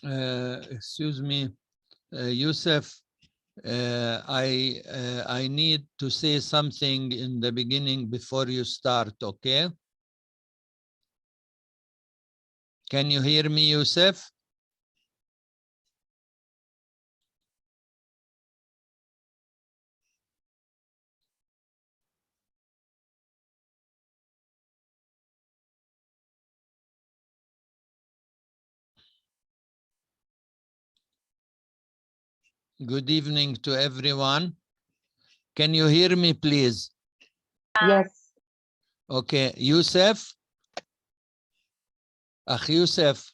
Excuse me, Youssef. I need to say something in the beginning before you start, okay? Can you hear me, Youssef? Good evening to everyone. Can you hear me, please? Yes. Okay, Youssef. Akh Youssef.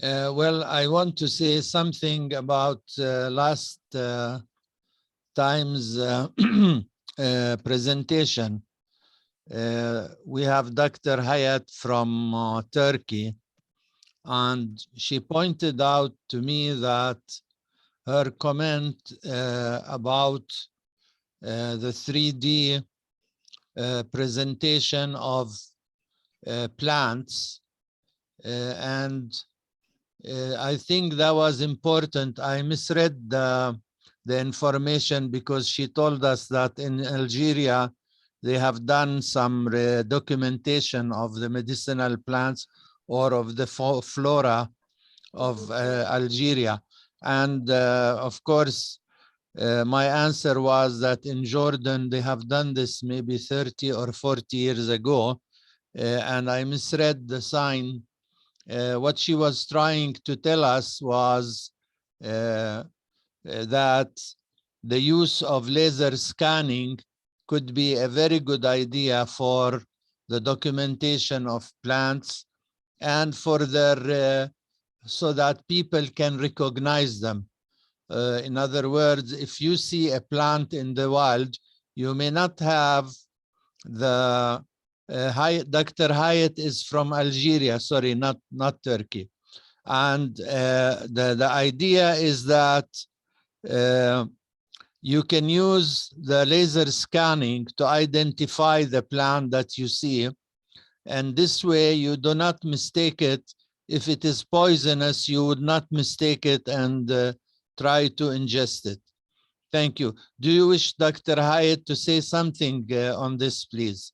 Well, I want to say something about last time's presentation. We have Dr. Hayat from Turkey, and she pointed out to me that her comment about the 3D presentation of plants, and I think that was important. I misread the information because she told us that in Algeria, they have done some documentation of the medicinal plants or of the flora of Algeria. And of course, my answer was that in Jordan, they have done this maybe 30 or 40 years ago, and I misread the sign. What she was trying to tell us was that the use of laser scanning could be a very good idea for the documentation of plants and for their so that people can recognize them. In other words, if you see a plant in the wild, you may not have the Dr. Hayat is from Algeria, sorry, not Turkey. And the idea is that you can use the laser scanning to identify the plant that you see. And this way you do not mistake it. If it is poisonous, you would not mistake it and try to ingest it. Thank you. Do you wish Dr. Hayat to say something on this, please?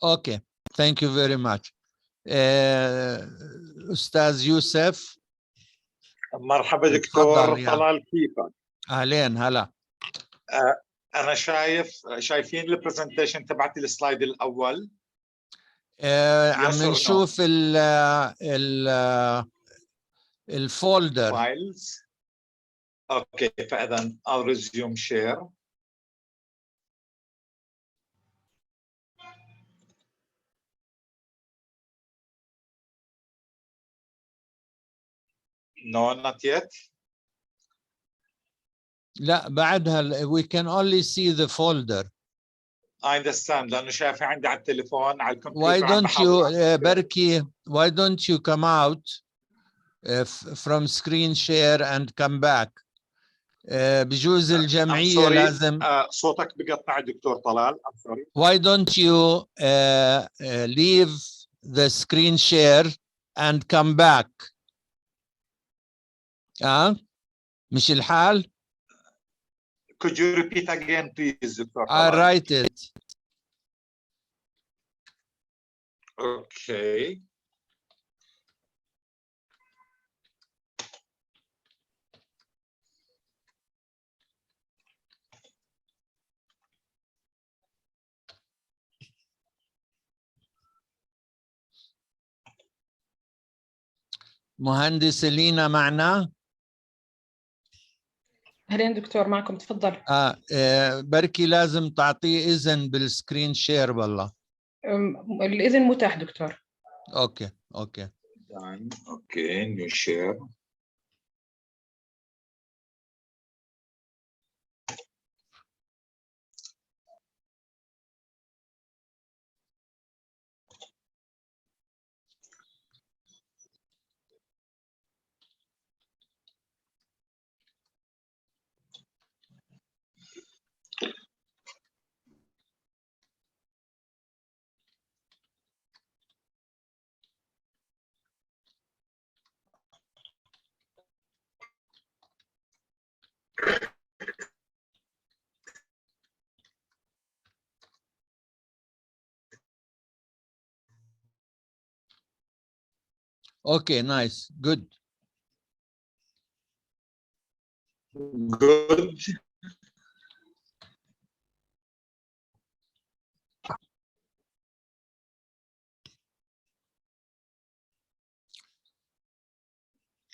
Okay, thank you very much. أستاذ يوسف. مرحبا دكتور طلال، كيفك؟ أهلين هلا. أنا شايفين البرزنتيشن تبعت السلايد الأول. عم نشوف الفولدر. فايلز. اوكي، فإذا I'll resume share. No, not yet. لا بعدها we can only see the folder. I understand لأنه شايفه عندي على التليفون على الكمبيوتر. Why don't you بركي why don't you come out from screen share and come back? بجوز الجمعية لازم. صوتك بقطع دكتور طلال. I'm sorry. Why don't you leave the screen share and come back? مش الحال؟ Could you repeat again, please, Dr. I'll write it. Okay. مهندس لينا معنا؟ أهلين دكتور، معكم تفضل. بركي لازم تعطيه إذن بالسكرين شير والله. الإذن متاح دكتور. اوكي اوكي نيو شير. اوكي نايس good.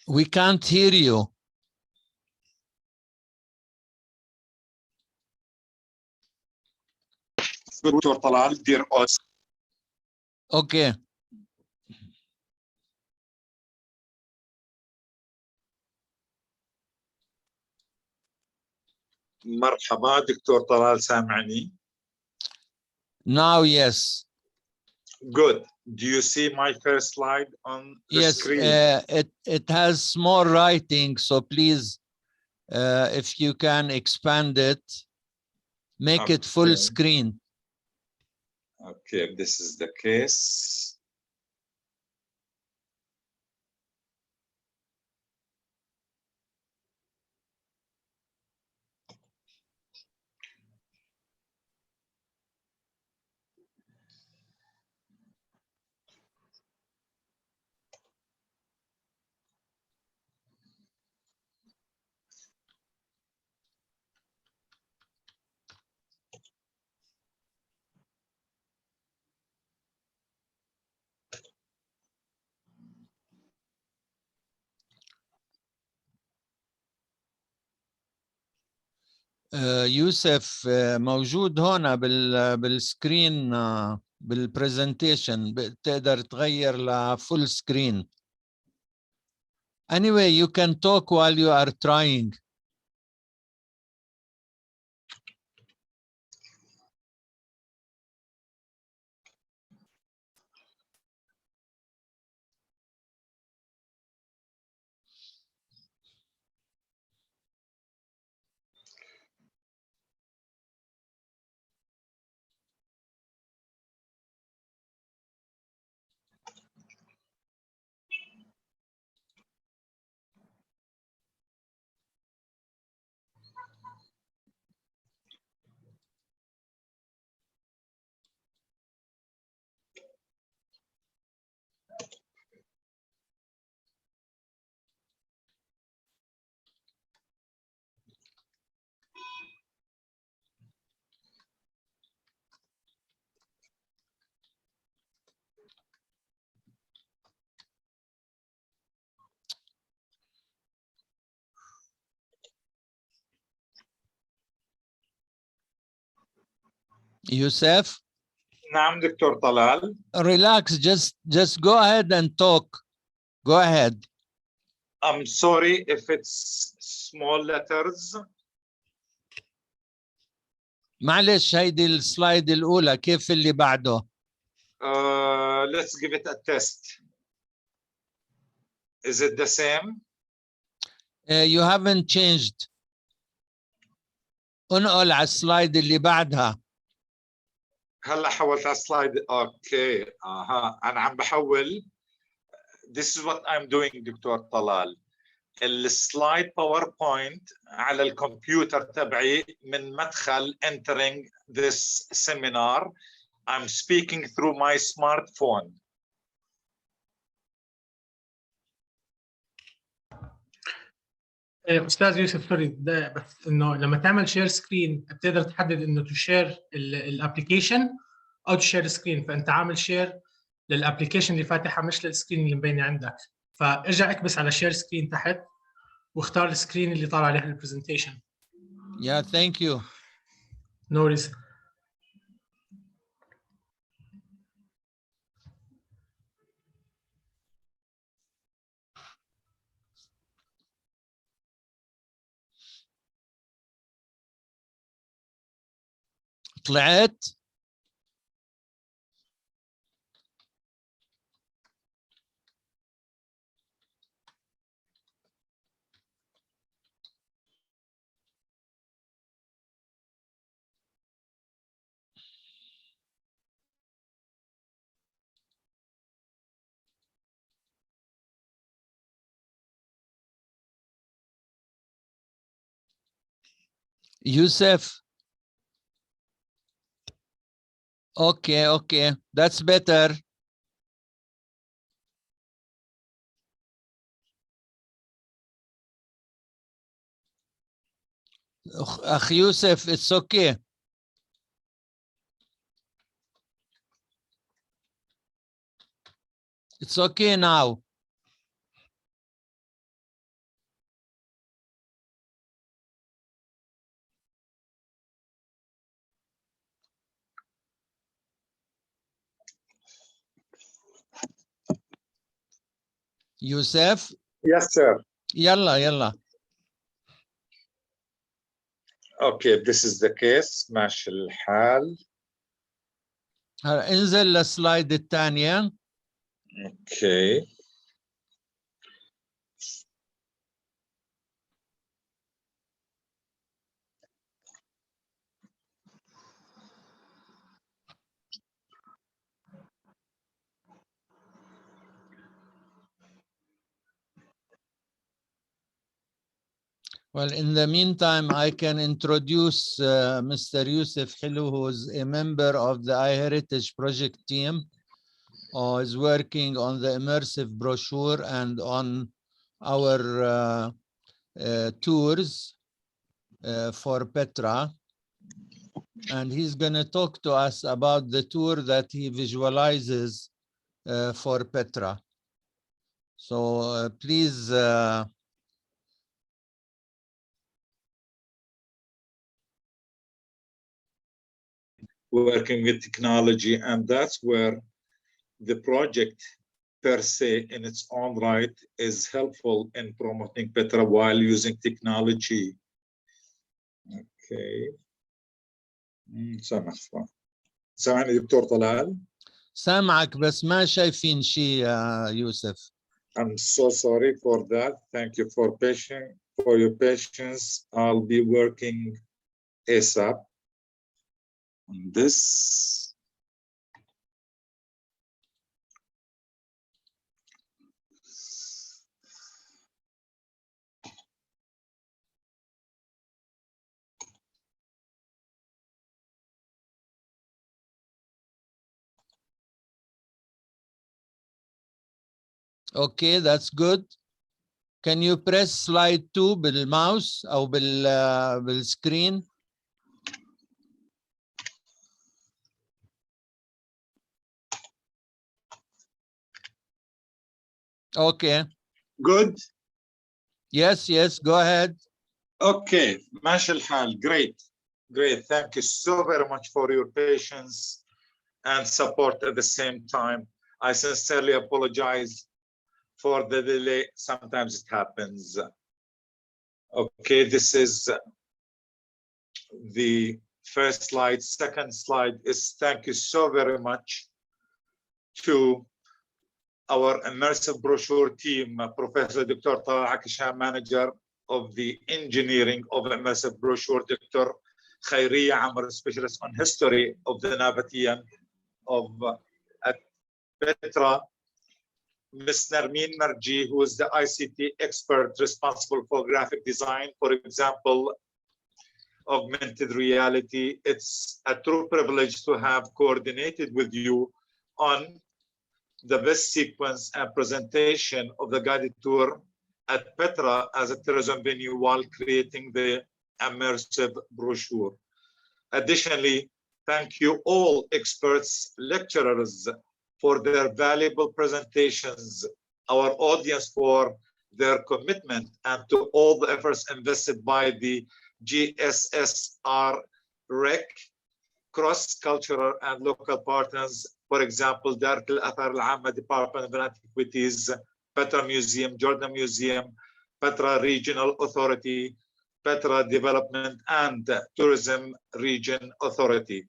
We can't hear you. دكتور طلال دير اوس. اوكي مرحبا دكتور طلال، سامعني؟ now yes. Good. Do you see my first slide on the screen? It has small writing, so please if you can expand it, make it full screen. Okay, if this is the case. يوسف موجود هنا بالسكرين بالبرزنتيشن، بتقدر تغير لفول سكرين. Anyway, you can talk while you are trying. Youssef? نعم دكتور طلال. Relax, just go ahead and talk. Go ahead. I'm sorry if it's small letters. معلش هيدي السلايد الأولى، كيف اللي بعده؟ Let's give it a test. Is it the same? You haven't changed. انقل على السلايد اللي بعدها. هلا حولت على السلايد. اوكي انا عم بحول. This is what I'm doing دكتور طلال. السلايد باوربوينت على الكمبيوتر تبعي من مدخل entering this seminar. I'm speaking through my smartphone. استاذ يوسف سوري، بس انه لما تعمل شير سكرين بتقدر تحدد انه تشير الابلكيشن او تشير سكرين، فانت عامل شير للابلكيشن اللي فاتحه مش للسكرين اللي مبينه عندك. فارجع اكبس على شير سكرين تحت واختار السكرين اللي طالع عليه البرزنتيشن. Yeah, thank you. No worries. طلعت. Youssef. Okay, okay, that's better. Akh Youssef, it's okay. It's okay now. Youssef. Yes, sir. Yalla, yalla. Okay, this is the case. ماشي الحال. انزل للسلايد الثانية. Okay. Well, in the meantime, I can introduce Mr. Youssef Hilo, who is a member of the iHERITAGE project team, who is working on the immersive brochure and on our tours for Petra. And he's going to talk to us about the tour that he visualizes for Petra. So please. Working with technology, and that's where the project per se in its own right is helpful in promoting Petra while using technology. Okay. سامعني دكتور طلال؟ سامعك بس ما شايفين شيء يا يوسف. I'm so sorry for that. Thank you for your patience. I'll be working ASAP on this. Okay, that's good. Can you press slide 2 بالماوس أو بالسكرين؟ Okay. Good. Yes, yes, go ahead. Okay, ماشي الحال. Great. Great. Thank you so very much for your patience and support at the same time. I sincerely apologize for the delay. Sometimes it happens. Okay, this is the first slide. Second slide is thank you so very much to our immersive brochure team, Professor Dr. Talal Akisham, manager of the engineering of immersive brochure, Dr. Khayriya Amr, specialist on history of the Nabatean of at Petra, Ms. Narmeen Marji, who is the ICT expert responsible for graphic design, for example, augmented reality. It's a true privilege to have coordinated with you on the best sequence and presentation of the guided tour at Petra as a tourism venue while creating the immersive brochure. Additionally, thank you all experts, lecturers for their valuable presentations our audience for their commitment and to all the efforts invested by the JSSREC cross-cultural and local partners. For example, Dar al-Athar al-Amma Department of Antiquities, Petra Museum, Jordan Museum, Petra Regional Authority, Petra Development and Tourism Region Authority.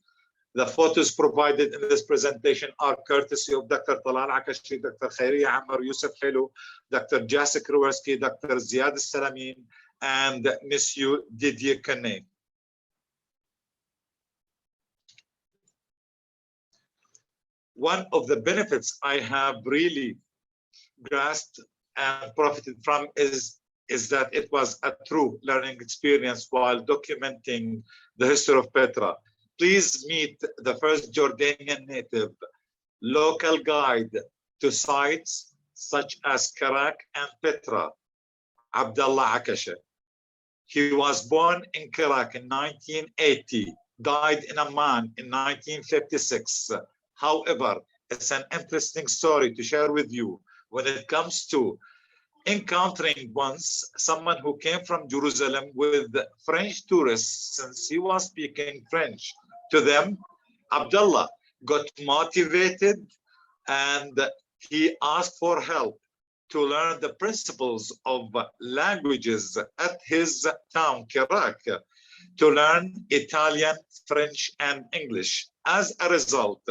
The photos provided in this presentation are courtesy of Dr. Talal Akashi, Dr. Khayriya Ammar, Youssef Hilo, Dr. JSSREC, Dr. Ziad Al-Salamin, and Monsieur Didier Canet. One of the benefits I have really grasped and profited from is that it was a true learning experience while documenting the history of Petra. Please meet the first Jordanian native local guide to sites such as Karak and Petra, Abdullah Akasha. He was born in Karak in 1980, died in Amman in 1956. However, it's an interesting story to share with you when it comes to encountering once someone who came from Jerusalem with French tourists, since he was speaking French to them. Abdullah got motivated and he asked for help to learn the principles of languages at his town, Karak, to learn Italian, French, and English. As a result,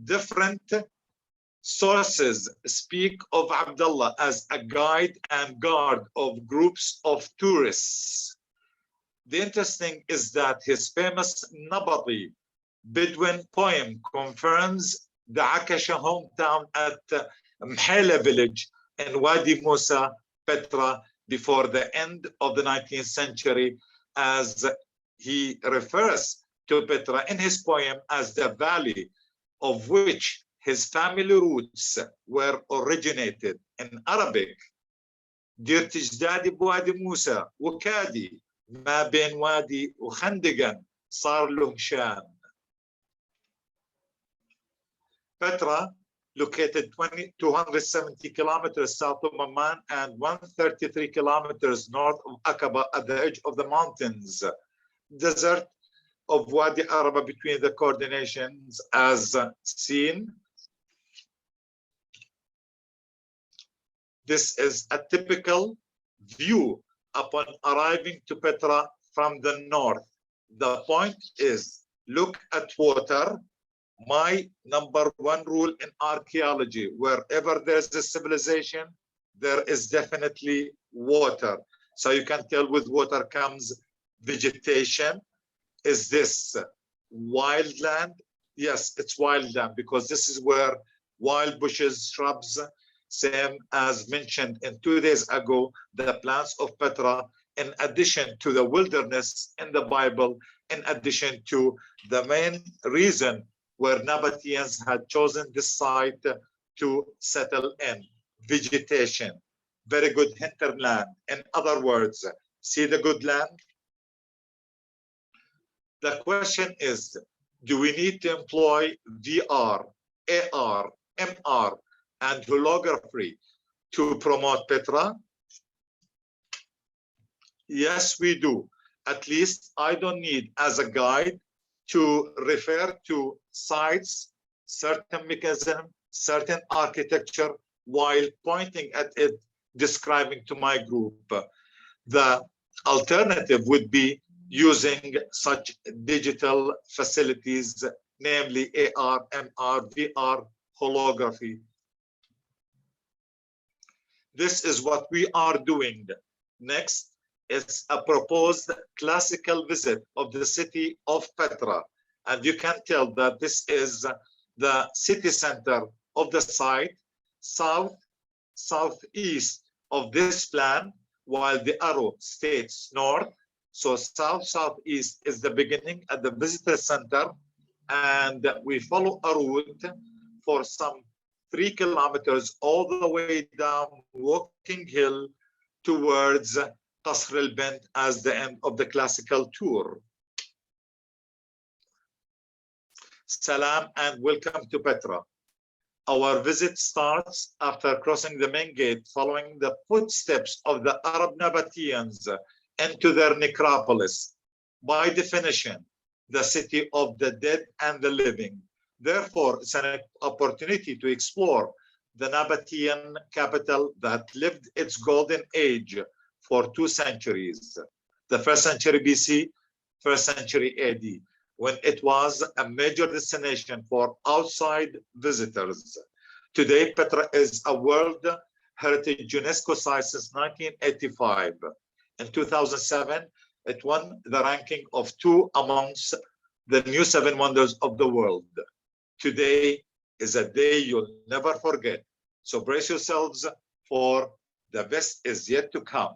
different sources speak of Abdullah as a guide and guard of groups of tourists. The interesting is that his famous Nabati Bedouin poem confirms the Akasha hometown at Mhela village in Wadi Musa, Petra, before the end of the 19th century, as he refers to Petra in his poem as the valley of which his family roots were originated. In Arabic, دير تجدادي بوادي موسى وكادي ما بين وادي وخندقا صار له شان. Petra, located 270 kilometers south of Amman and 133 kilometers north of Aqaba at the edge of the mountains, desert of Wadi Araba between the coordinations as seen. This is a typical view upon arriving to Petra from the north. The point is, look at water. My number one rule in archaeology, wherever there's a civilization, there is definitely water. So you can tell with water comes vegetation. Is this wild land? Yes, it's wild land because this is where wild bushes, shrubs, same as mentioned in 2 days ago, the plants of Petra, in addition to the wilderness in the Bible, in addition to the main reason where Nabateans had chosen this site to settle in, vegetation, very good hinterland. In other words, see the good land? The question is, do we need to employ VR, AR, MR, and holography to promote Petra? Yes, we do. At least I don't need, as a guide, to refer to sites, certain mechanism, certain architecture, while pointing at it, describing to my group. The alternative would be using such digital facilities, namely AR, MR, VR, holography. This is what we are doing. Next is a proposed classical visit of the city of Petra. And you can tell that this is the city center of the site, southeast of this plan, while the arrow states north. So southeast is the beginning at the visitor center, and we follow a route for some 3 kilometers all the way down Walking Hill towards Qasr al-Bint as the end of the classical tour. Salam and welcome to Petra. Our visit starts after crossing the main gate, following the footsteps of the Arab Nabateans into their necropolis. By definition, the city of the dead and the living. Therefore, it's an opportunity to explore the Nabatean capital that lived its golden age for 2 centuries. The 1st century BC, 1st century AD, when it was a major destination for outside visitors. Today, Petra is a World Heritage UNESCO site since 1985. In 2007, it won the ranking of 2 amongst the new 7 wonders of the world. Today is a day you'll never forget. So brace yourselves, for the best is yet to come.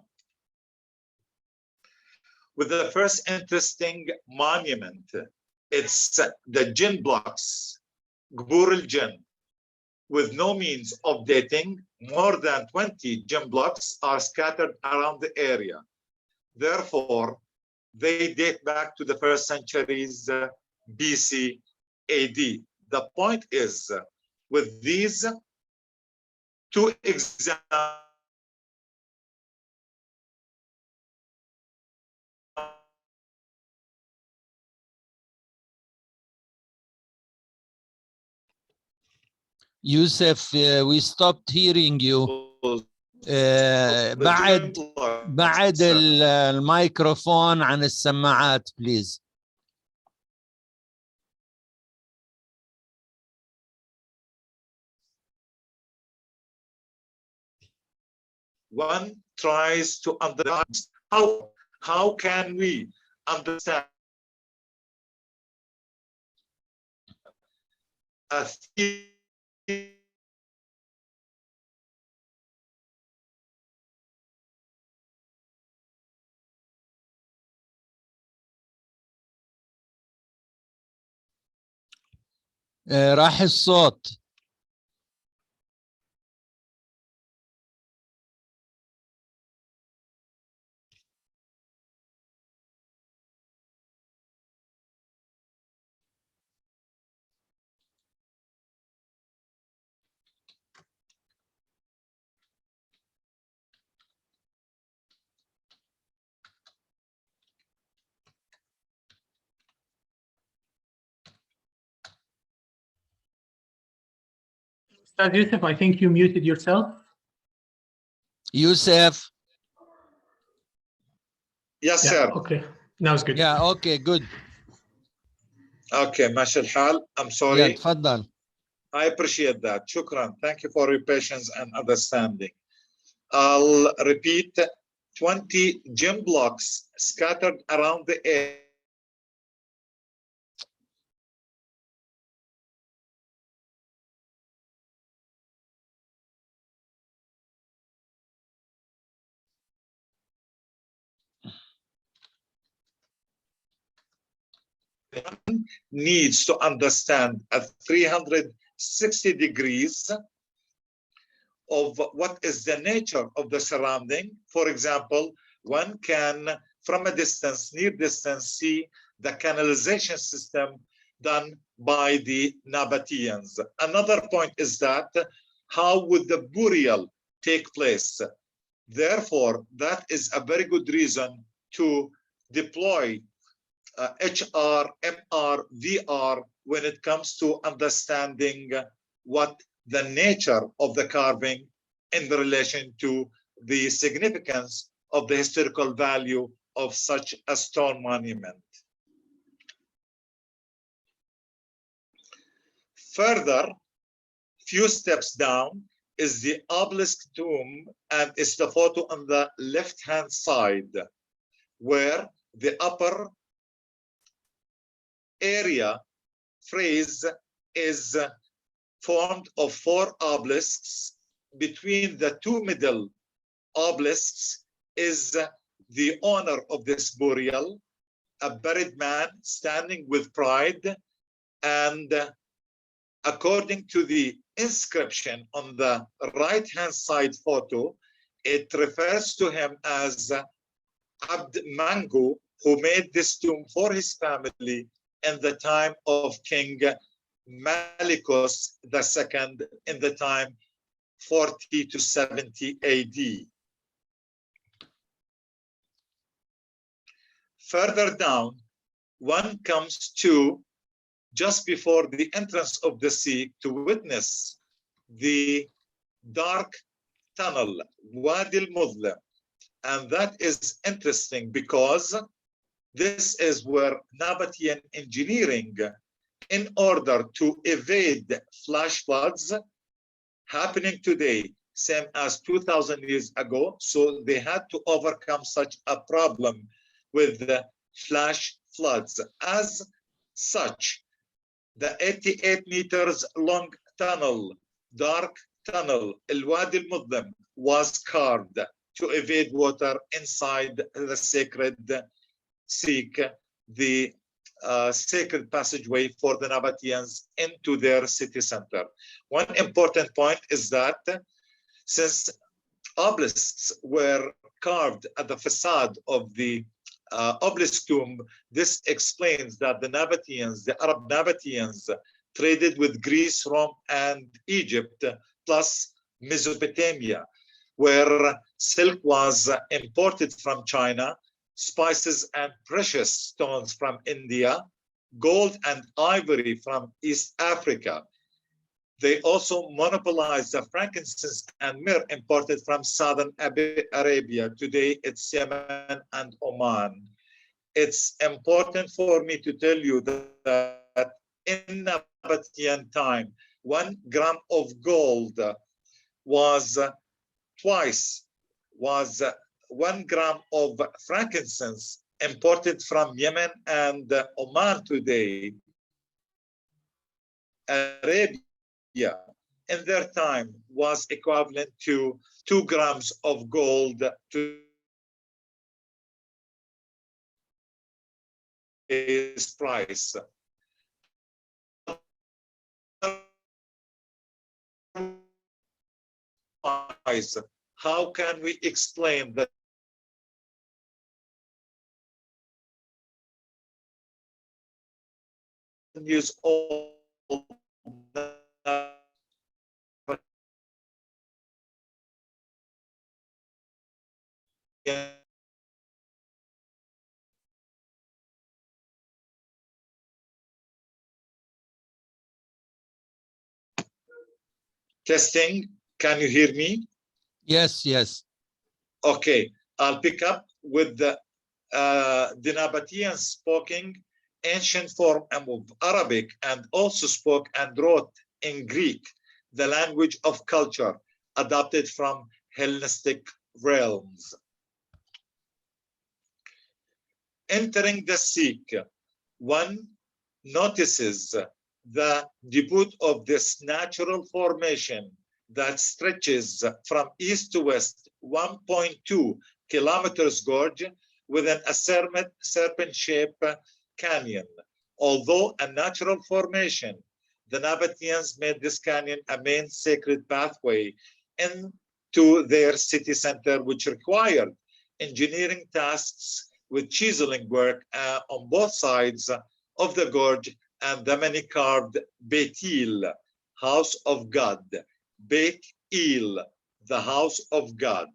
With the first interesting monument, it's the Jinn blocks, Gbur al-Jinn. With no means of dating, more than 20 Jinn blocks are scattered around the area. Therefore, they date back to the 1st centuries BC AD. The point is, with these 2 examples, Youssef, we stopped hearing you. بعد الميكروفون عن السماعات please. One tries to understand how can we understand a راح الصوت. Youssef, I think you muted yourself. Youssef. Yes, Yeah, sir. okay, now it's good. Yeah, okay, good. Okay, ماشي الحال. I'm sorry. Yeah, تفضل. I appreciate that. Shukran. Thank you for your patience and understanding. I'll repeat 20 gym blocks scattered around the area. Needs to understand at 360 degrees of what is the nature of the surrounding. For example, one can, from a distance, near distance, see the canalization system done by the Nabateans. Another point is that how would the burial take place? Therefore, that is a very good reason to deploy HR, MR, VR when it comes to understanding what the nature of the carving in relation to the significance of the historical value of such a stone monument. Further, few steps down is the obelisk tomb, and it's the photo on the left-hand side, where the upper area phrase is formed of 4 obelisks. Between the 2 middle obelisks is the owner of this burial, a buried man standing with pride, and according to the inscription on the right-hand side photo, it refers to him as Abd Mangu, who made this tomb for his family in the time of King Malichus II in the time 40 to 70 AD. Further down, one comes to just before the entrance of the sea to witness the dark tunnel, Wadi al-Mudlim. And that is interesting because this is where Nabatean engineering, in order to evade flash floods happening today, same as 2,000 years ago, so they had to overcome such a problem with the flash floods. As such, the 88 meters long tunnel, dark tunnel, Al-Wadi al-Mudlim, was carved to evade water inside the sacred Sikh, the sacred passageway for the Nabateans into their city center. One important point is that since obelisks were carved at the facade of the obelisk tomb, this explains that the Nabateans, the Arab Nabateans, traded with Greece, Rome, and Egypt, plus Mesopotamia, where silk was imported from China, spices and precious stones from India, gold and ivory from East Africa. They also monopolized the frankincense and myrrh imported from Southern Arabia. Today, it's Yemen and Oman. It's important for me to tell you that in Nabatean time, 1 gram of gold was 1 gram of frankincense imported from Yemen and Oman today. Arabia in their time was equivalent to 2 grams of gold to its price. How can we explain that years old testing? Can you hear me? Yes, yes. Okay, I'll pick up with the Nabateans speaking ancient form of Arabic and also spoke and wrote in Greek, the language of culture adopted from Hellenistic realms. Entering the Sikh, one notices the debut of this natural formation that stretches from east to west 1.2 kilometers gorge within a serpent-shaped canyon. Although a natural formation, the Nabateans made this canyon a main sacred pathway into their city center, which required engineering tasks with chiseling work on both sides of the gorge and the many carved Beit-Il, house of God. Beit-Il, the house of God.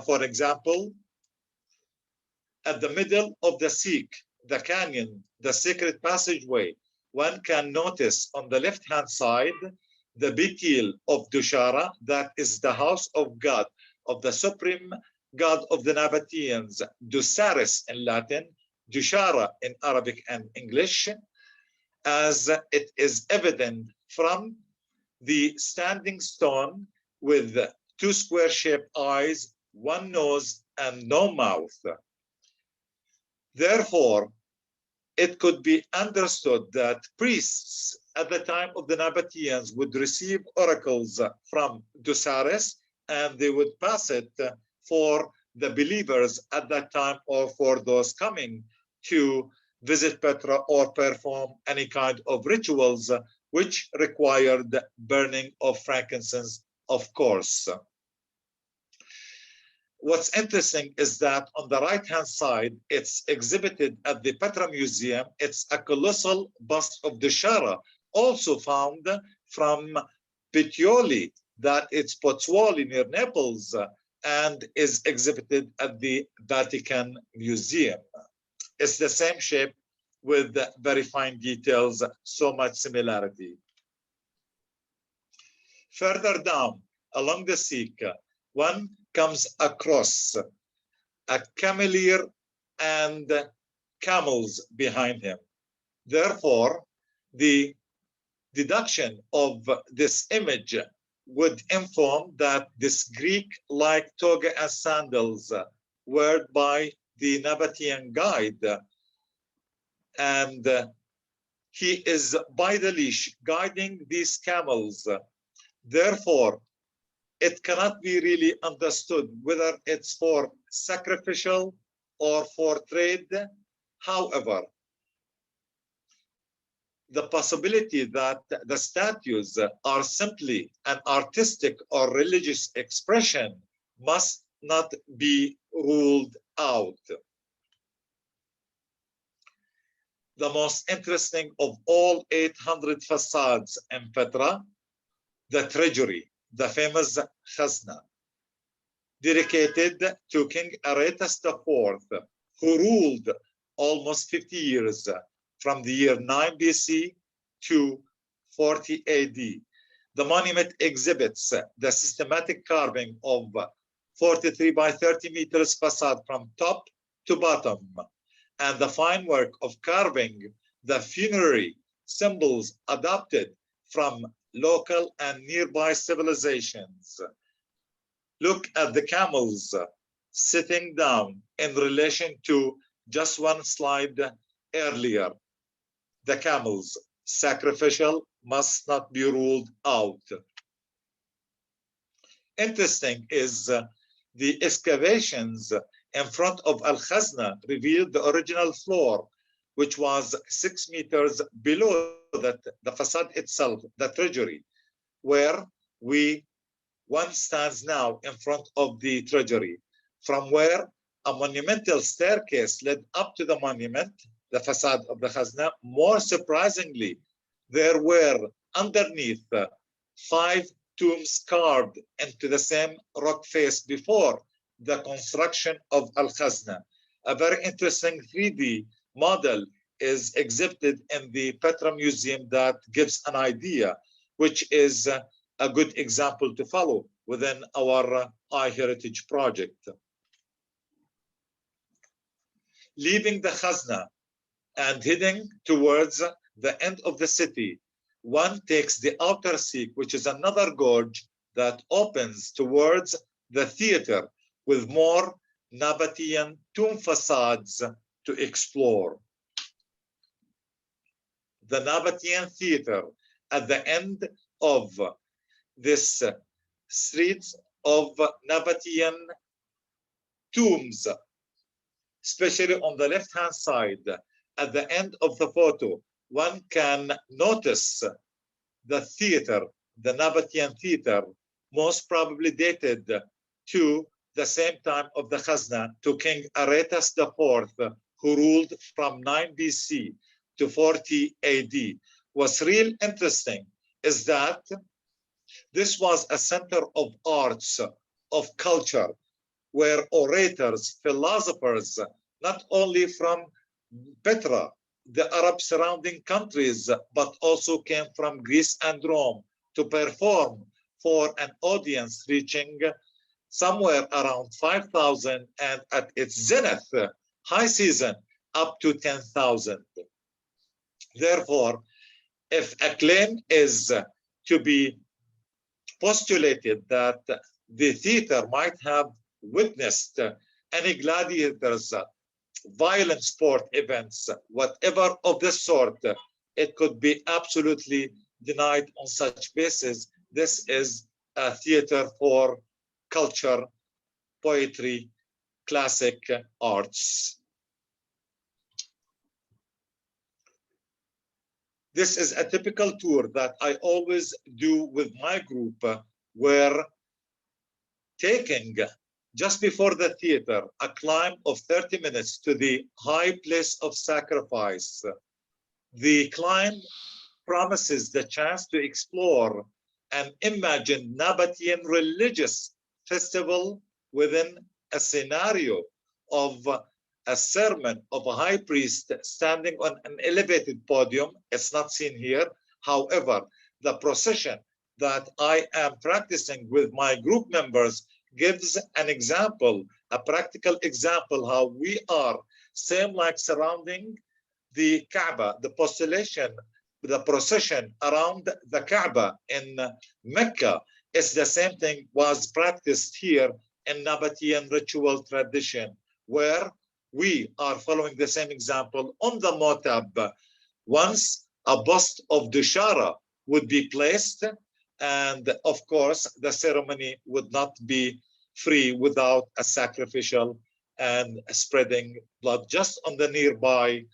For example, at the middle of the Sikh, the canyon, the sacred passageway, one can notice on the left-hand side the Beit-Il of Dushara, that is the house of God, of the supreme God of the Nabateans, Dusaris in Latin, Dushara in Arabic and English, as it is evident from the standing stone with 2 square-shaped eyes, 1 nose, and no mouth. Therefore, it could be understood that priests at the time of the Nabateans would receive oracles from Dusaris, and they would pass it for the believers at that time or for those coming to visit Petra or perform any kind of rituals which required burning of frankincense, of course. What's interesting is that on the right-hand side, it's exhibited at the Petra Museum. It's a colossal bust of Dushara also found from Puteoli, that it's Pozzuoli near Naples, and is exhibited at the Vatican Museum. It's the same shape with very fine details, so much similarity. Further down along the Sikh, one comes across a cameleer and camels behind him. Therefore, the deduction of this image would inform that this Greek-like toga and sandals were by the Nabatean guide, and he is by the leash guiding these camels. Therefore, it cannot be really understood whether it's for sacrificial or for trade. However, the possibility that the statues are simply an artistic or religious expression must not be ruled out. The most interesting of all 800 facades in Petra, the treasury, the famous Khazna, dedicated to King Aretas IV, who ruled almost 50 years, from the year 9 BC to 40 AD. The monument exhibits the systematic carving of 43 by 30 meters facade from top to bottom, and the fine work of carving the funerary symbols adopted from local and nearby civilizations. Look at the camels sitting down in relation to just one slide earlier. The camels, sacrificial, must not be ruled out. Interesting is the excavations in front of Al-Khazna revealed the original floor, which was 6 meters below the facade itself, the treasury, where one stands now in front of the treasury, from where a monumental staircase led up to the monument, the facade of the Khazna. More surprisingly, there were underneath 5 tombs carved into the same rock face before the construction of Al-Khazna. A very interesting 3D model is exhibited in the Petra Museum that gives an idea, which is a good example to follow within our iHeritage project. Leaving the Khazna and heading towards the end of the city, one takes the outer Sikh, which is another gorge that opens towards the theater with more Nabatean tomb facades to explore. The Nabatean theater at the end of this streets of Nabatean tombs, especially on the left-hand side, at the end of the photo, one can notice the theater, the Nabatean theater, most probably dated to the same time of the Khazna, to King Aretas IV, who ruled from 9 BC to 40 AD. What's real interesting is that this was a center of arts, of culture, where orators, philosophers, not only from Petra, the Arab surrounding countries, but also came from Greece and Rome to perform for an audience reaching somewhere around 5,000, and at its zenith, high season, up to 10,000. Therefore, if a claim is to be postulated that the theater might have witnessed any gladiators, violent sport events, whatever of this sort, it could be absolutely denied on such basis. This is a theater for culture, poetry, classic arts. This is a typical tour that I always do with my group, where taking just before the theater a climb of 30 minutes to the high place of sacrifice. The climb promises the chance to explore an imagined Nabatean religious festival within a scenario of a sermon of a high priest standing on an elevated podium. It's not seen here. However, the procession that I am practicing with my group members gives an example, a practical example, how we are same like surrounding the Kaaba, the procession around the Kaaba in Mecca is the same thing was practiced here in Nabatean ritual tradition, where we are following the same example on the Motab. Once a bust of Dushara would be placed, and of course, the ceremony would not be free without a sacrificial and spreading blood just on the nearby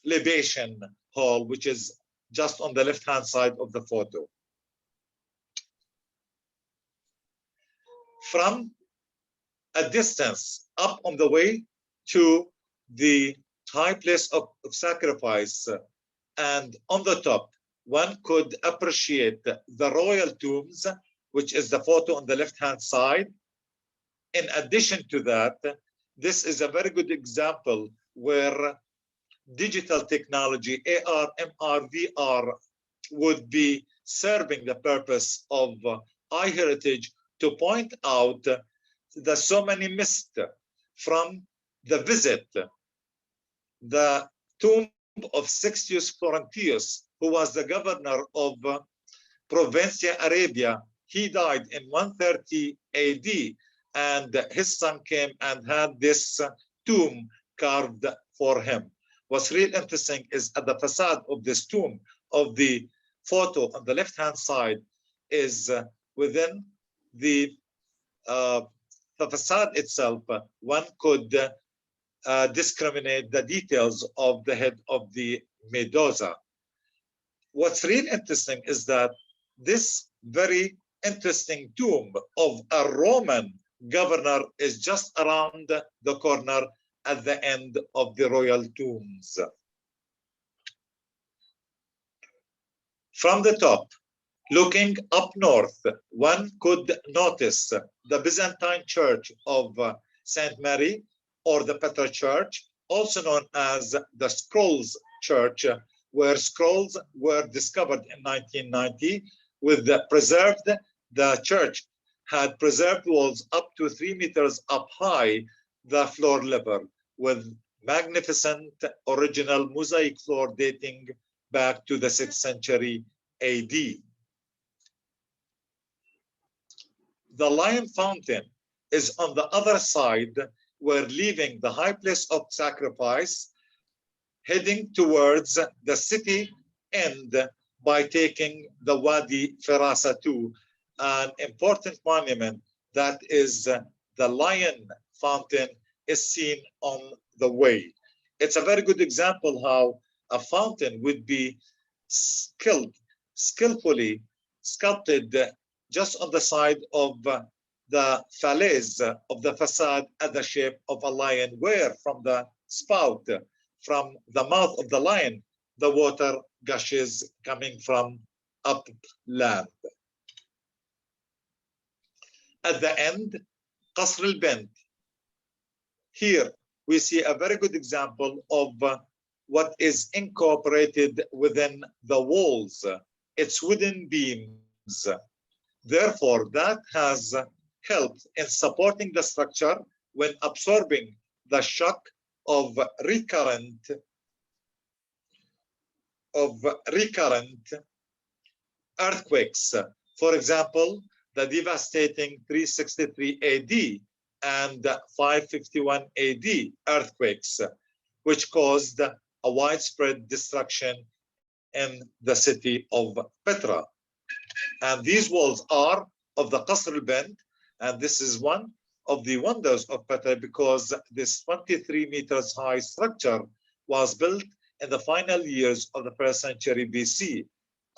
libation hall, which is just on the left-hand side of the photo. From a distance up on the way to the high place of sacrifice, and on the top, one could appreciate the royal tombs, which is the photo on the left-hand side. In addition to that, this is a very good example where digital technology, AR, MR, VR, would be serving the purpose of iHeritage to point out the so many missed from the visit. The tomb of Sextius Florentius, who was the governor of Provincia Arabia, he died in 130 AD, and his son came and had this tomb carved for him. What's really interesting is at the facade of this tomb, of the photo on the left-hand side, is within the facade itself, one could discriminate the details of the head of the Medusa. What's really interesting is that this very interesting tomb of a Roman governor is just around the corner at the end of the royal tombs. From the top, looking up north, one could notice the Byzantine church of St. Mary, or the Petra church, also known as the Scrolls Church, where scrolls were discovered in 1990 with the church had preserved walls up to 3 meters up high, the floor level, with magnificent original mosaic floor dating back to the 6th century AD. The Lion Fountain is on the other side, where leaving the high place of sacrifice, heading towards the city end by taking the Wadi Firasatu, an important monument that is the Lion Fountain is seen on the way. It's a very good example how a fountain would be skillfully sculpted just on the side of the falaise of the facade at the shape of a lion, where from the spout, from the mouth of the lion, the water gushes coming from upland. At the end, Qasr al-Bint. Here we see a very good example of what is incorporated within the walls. It's wooden beams. Therefore, that has helped in supporting the structure when absorbing the shock of recurrent earthquakes. For example, the devastating 363 AD and 551 AD earthquakes, which caused a widespread destruction in the city of Petra. And these walls are of the Qasr al-Bint, and this is one of the wonders of Petra, because this 23 meters high structure was built in the final years of the 1st century BC.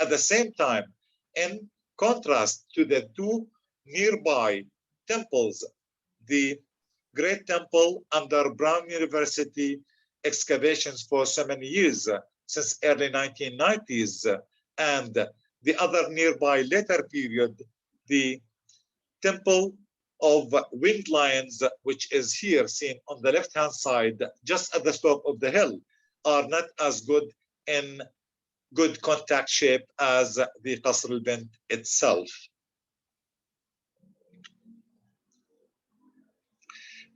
At the same time, in contrast to the two nearby temples, the Great Temple under Brown University excavations for so many years, since early 1990s, and the other nearby later period, the temple of winged lions, which is here seen on the left-hand side, just at the slope of the hill, are not as good in good contact shape as the Qasr al-Bint itself.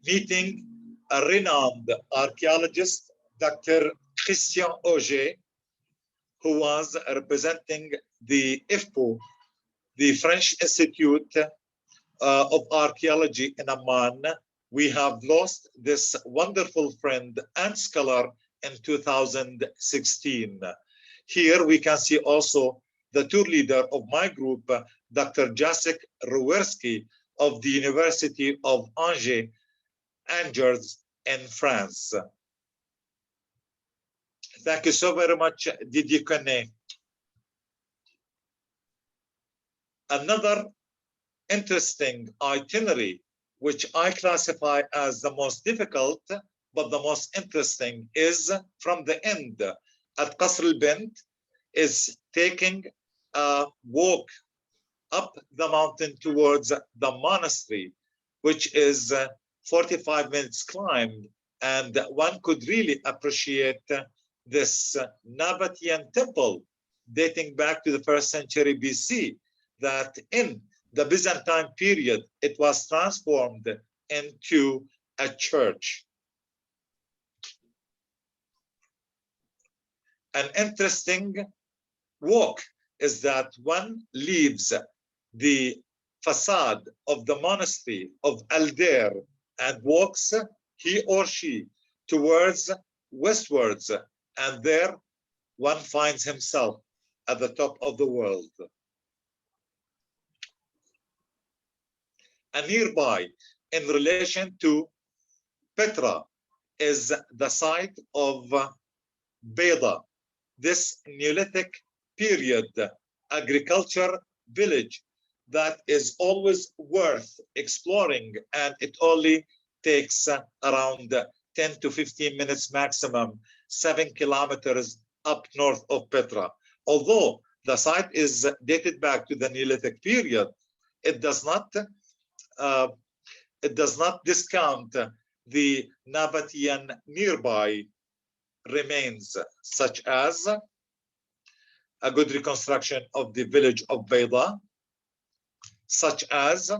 Meeting a renowned archaeologist, Dr. Christian Auger, who was representing the IFPO, the French Institute of Archaeology in Amman. We have lost this wonderful friend and scholar in 2016. Here we can see also the tour leader of my group, Dr. JSSREC of the University of Angers in France. Thank you so very much, Didier Koné. Another interesting itinerary, which I classify as the most difficult, but the most interesting, is from the end at Qasr al-Bint, is taking a walk up the mountain towards the monastery, which is 45 minutes climb, and one could really appreciate this Nabatean temple dating back to the 1st century BC, that in the Byzantine period, it was transformed into a church. An interesting walk is that one leaves the facade of the monastery of Aldair and walks, he or she, towards westwards, and there one finds himself at the top of the world. And nearby, in relation to Petra, is the site of Bayda, this Neolithic period agriculture village that is always worth exploring, and it only takes around 10 to 15 minutes maximum, 7 kilometers up north of Petra. Although the site is dated back to the Neolithic period, it does not discount the Nabatean nearby remains, such as a good reconstruction of the village of Bayda, such as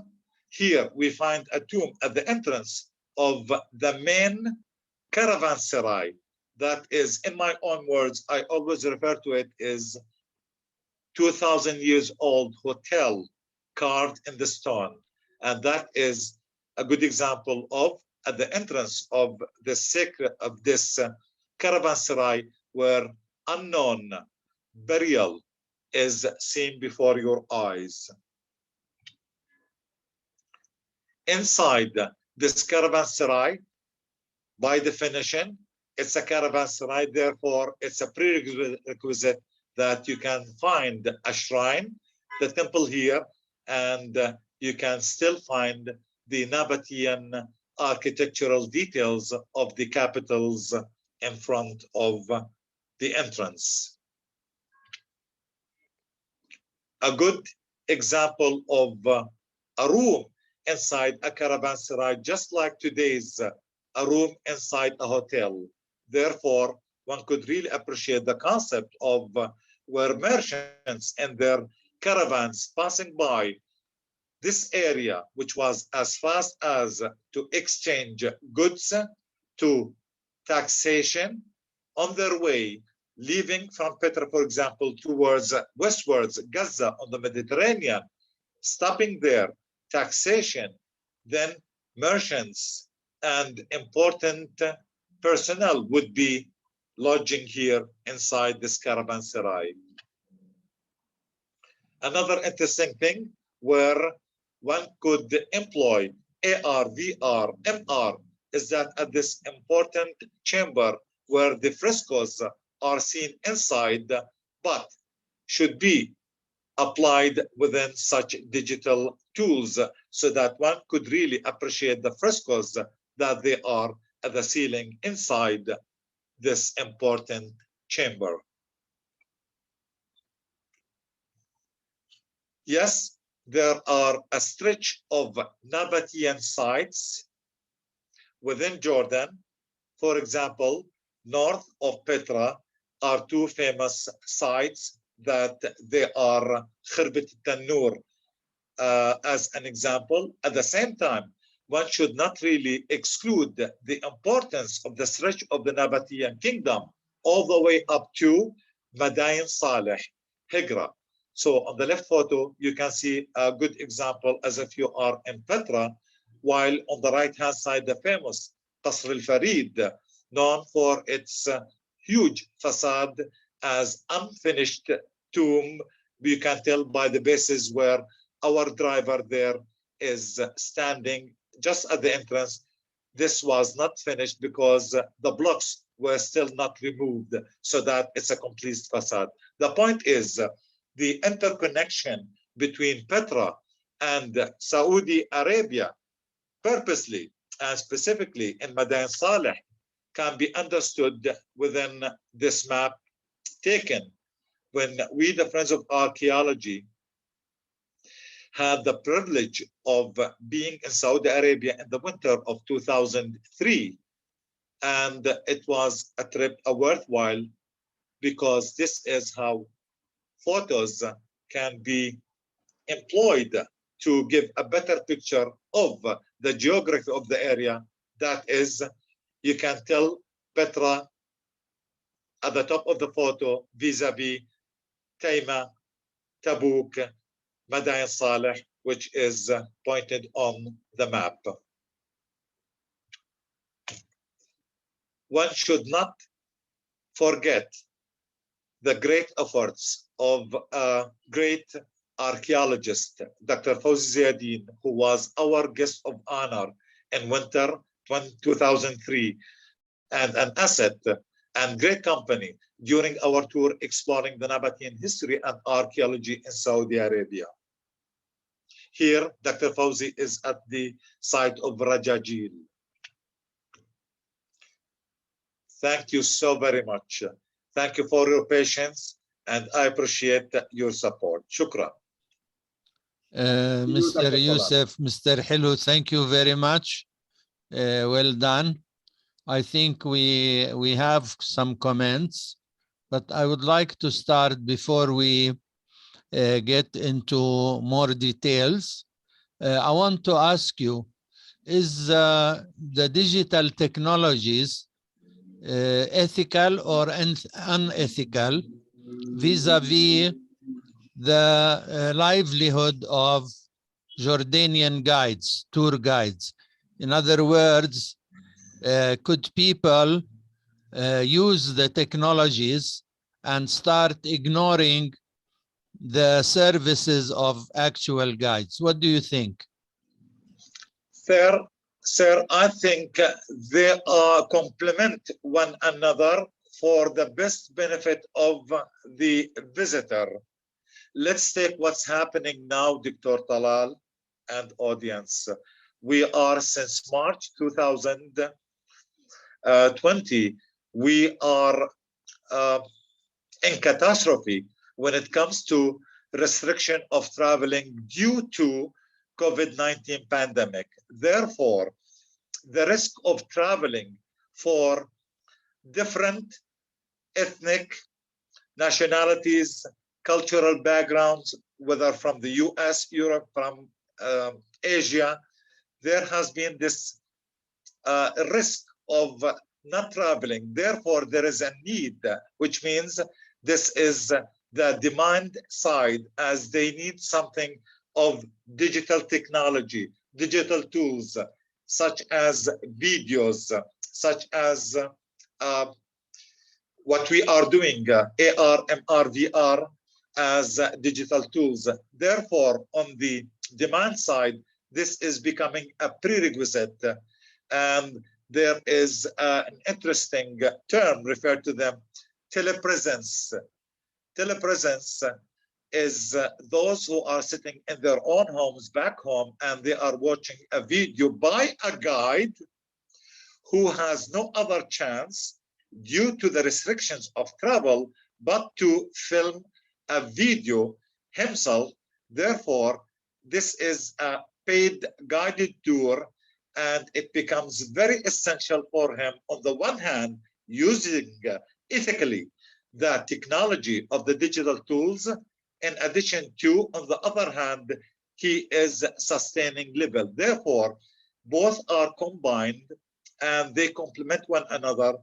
here we find a tomb at the entrance of the main caravanserai. That is, in my own words, I always refer to it as 2,000 years old hotel carved in the stone. And that is a good example of at the entrance of the sacred of this caravanserai, where unknown burial is seen before your eyes. Inside this caravanserai, by definition, it's a caravanserai, therefore it's a prerequisite that you can find a shrine, the temple here, and you can still find the Nabatean architectural details of the capitals in front of the entrance. A good example of a room inside a caravanserai, just like today's a room inside a hotel. Therefore, one could really appreciate the concept of where merchants and their caravans passing by this area, which was as fast as to exchange goods to taxation, on their way, leaving from Petra, for example, towards westwards, Gaza on the Mediterranean, stopping there, taxation, then merchants and important personnel would be lodging here inside this caravanserai. Another interesting thing where one could employ AR, VR, MR is that at this important chamber where the frescoes are seen inside, but should be applied within such digital tools so that one could really appreciate the frescoes that they are at the ceiling inside this important chamber. Yes, there are a stretch of Nabatean sites within Jordan. For example, north of Petra are two famous sites that they are Khirbet Tanur as an example. At the same time, one should not really exclude the importance of the stretch of the Nabatean kingdom all the way up to Madain Saleh, Higra. So on the left photo, you can see a good example as if you are in Petra, while on the right-hand side, the famous Qasr al-Farid, known for its huge facade as unfinished tomb. You can tell by the bases where our driver there is standing just at the entrance. This was not finished because the blocks were still not removed, so that it's a complete facade. The point is the interconnection between Petra and Saudi Arabia purposely and specifically in Madain Saleh can be understood within this map taken when we, the Friends of Archaeology, had the privilege of being in Saudi Arabia in the winter of 2003. And it was a trip, a worthwhile, because this is how photos can be employed to give a better picture of the geography of the area. That is, you can tell Petra at the top of the photo vis-a-vis Taima, Tabuk, Madain Saleh, which is pointed on the map. One should not forget the great efforts of a great archaeologist, Dr. Fawzi Ziadin, who was our guest of honor in winter 2003, and an asset and great company during our tour exploring the Nabatean history and archaeology in Saudi Arabia. Here, Dr. Fawzi is at the site of Rajajil. Thank you so very much. Thank you for your patience, and I appreciate your support. Shukran. Mr. Youssef, Mr. Hilo, thank you very much. Well done. I think we have some comments, but I would like to start before we get into more details. I want to ask you, is the digital technologies ethical or unethical vis-a-vis the livelihood of Jordanian guides, tour guides? In other words, could people use the technologies and start ignoring the services of actual guides? What do you think? Sir, I think they complement one another for the best benefit of the visitor. Let's take what's happening now, Dr. Talal and audience. We are since March 2020, we are in catastrophe when it comes to restriction of traveling due to COVID-19 pandemic. Therefore, the risk of traveling for different ethnic nationalities, cultural backgrounds, whether from the US, Europe, from Asia, there has been this risk of not traveling. Therefore, there is a need, which means this is the demand side, as they need something of digital technology, digital tools, such as videos, such as what we are doing, AR, MR, VR, as digital tools. Therefore, on the demand side, this is becoming a prerequisite, and there is an interesting term referred to them, telepresence. Telepresence is those who are sitting in their own homes back home, and they are watching a video by a guide who has no other chance due to the restrictions of travel, but to film a video himself. Therefore, this is a paid guided tour, and it becomes very essential for him, on the one hand, using ethically the technology of the digital tools, in addition to, on the other hand, he is sustaining level. Therefore, both are combined and they complement one another.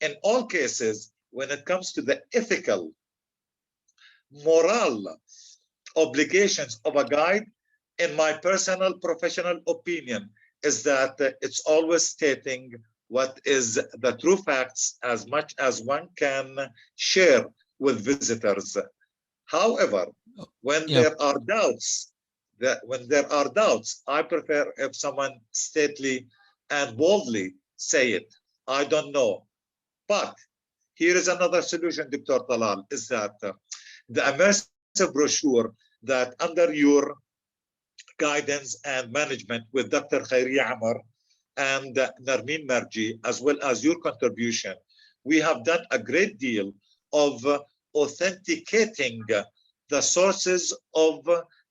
In all cases, when it comes to the ethical, moral obligations of a guide, in my personal professional opinion, is that it's always stating what is the true facts as much as one can share with visitors. However, when there are doubts, I prefer if someone stately and boldly say it. I don't know. But here is another solution, Dr. Talal, is that the immersive brochure that under your guidance and management with Dr. Khayriya Amar and Narmeen Marji, as well as your contribution, we have done a great deal of authenticating the sources of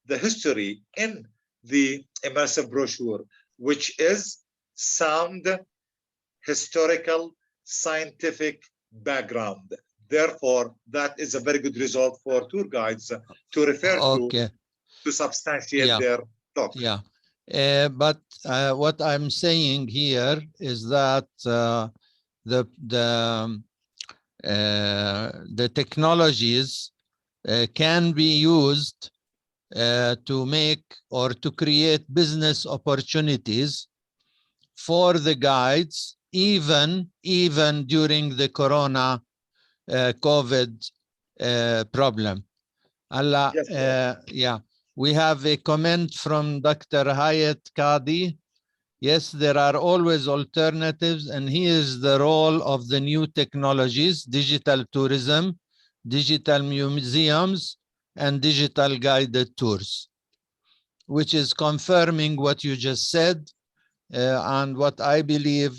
the history in the immersive brochure, which is sound, historical, scientific background. Therefore, that is a very good result for tour guides to refer to substantiate their talk. But what I'm saying here is that the technologies can be used to make or to create business opportunities for the guides, even during the Corona COVID problem. We have a comment from Dr. Hayat Qadi. Yes, there are always alternatives, and here is the role of the new technologies: digital tourism, digital museums, and digital guided tours, which is confirming what you just said, and what I believe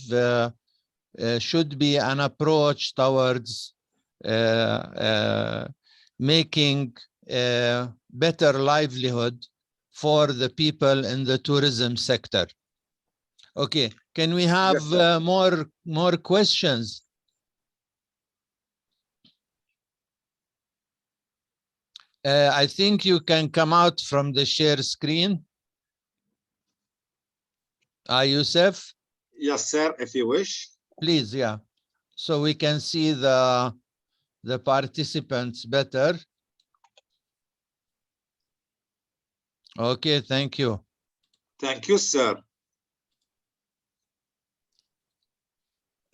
should be an approach towards making a better livelihood for the people in the tourism sector. Okay, can we have more questions? I think you can come out from the share screen. Youssef? Yes, sir, if you wish. Please, so we can see the participants better. Okay, thank you. Thank you, sir.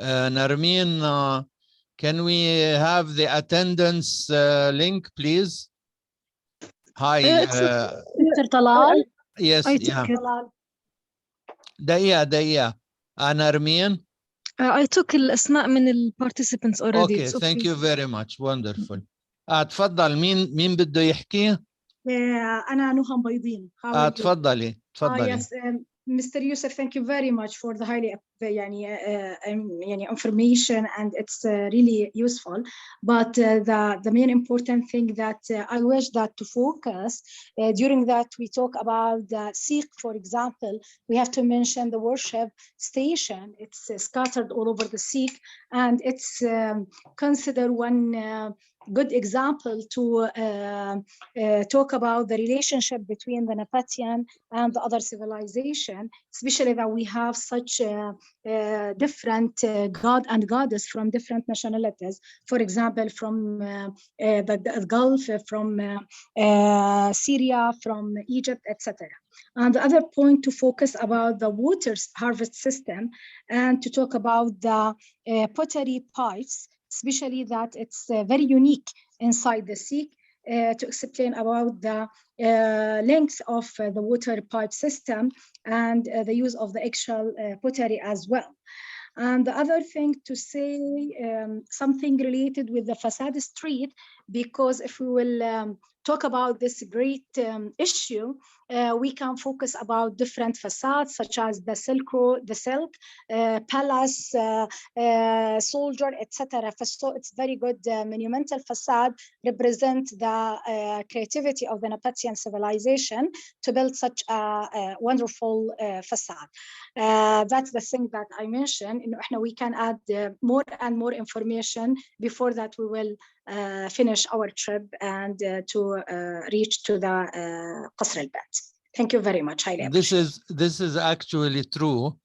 Narmeen, can we have the attendance link, please? Hi, Mr. Talal. Yes, دقيقة. Narmeen. I took الأسماء من ال participants already. Okay, thank you very much. Wonderful. تفضل مين بده يحكي؟ أنا نهى بيضين. تفضلي. Yes, Mr. Youssef, thank you very much for the highly information, and it's really useful. But the main important thing that I wish that to focus during that we talk about the Sikh, for example, we have to mention the worship station. It's scattered all over the Sikh, and it's considered one good example to talk about the relationship between the Nepathian and the other civilization, especially that we have such different god and goddess from different nationalities. For example, from the Gulf, from Syria, from Egypt, etc. And the other point to focus about the water harvest system, and to talk about the pottery pipes, especially that it's very unique inside the Sikh, to explain about the length of the water pipe system and the use of the eggshell pottery as well. And the other thing to say, something related with the Facade Street, because if we will talk about this great issue, we can focus about different facades such as the silk, palace, soldier, etc. So it's very good monumental facade represent the creativity of the Nepetian civilization to build such a wonderful facade. That's the thing that I mentioned. We can add more and more information before that we will finish our trip and to reach to the Qasr al-Bat. Thank you very much. This is actually true.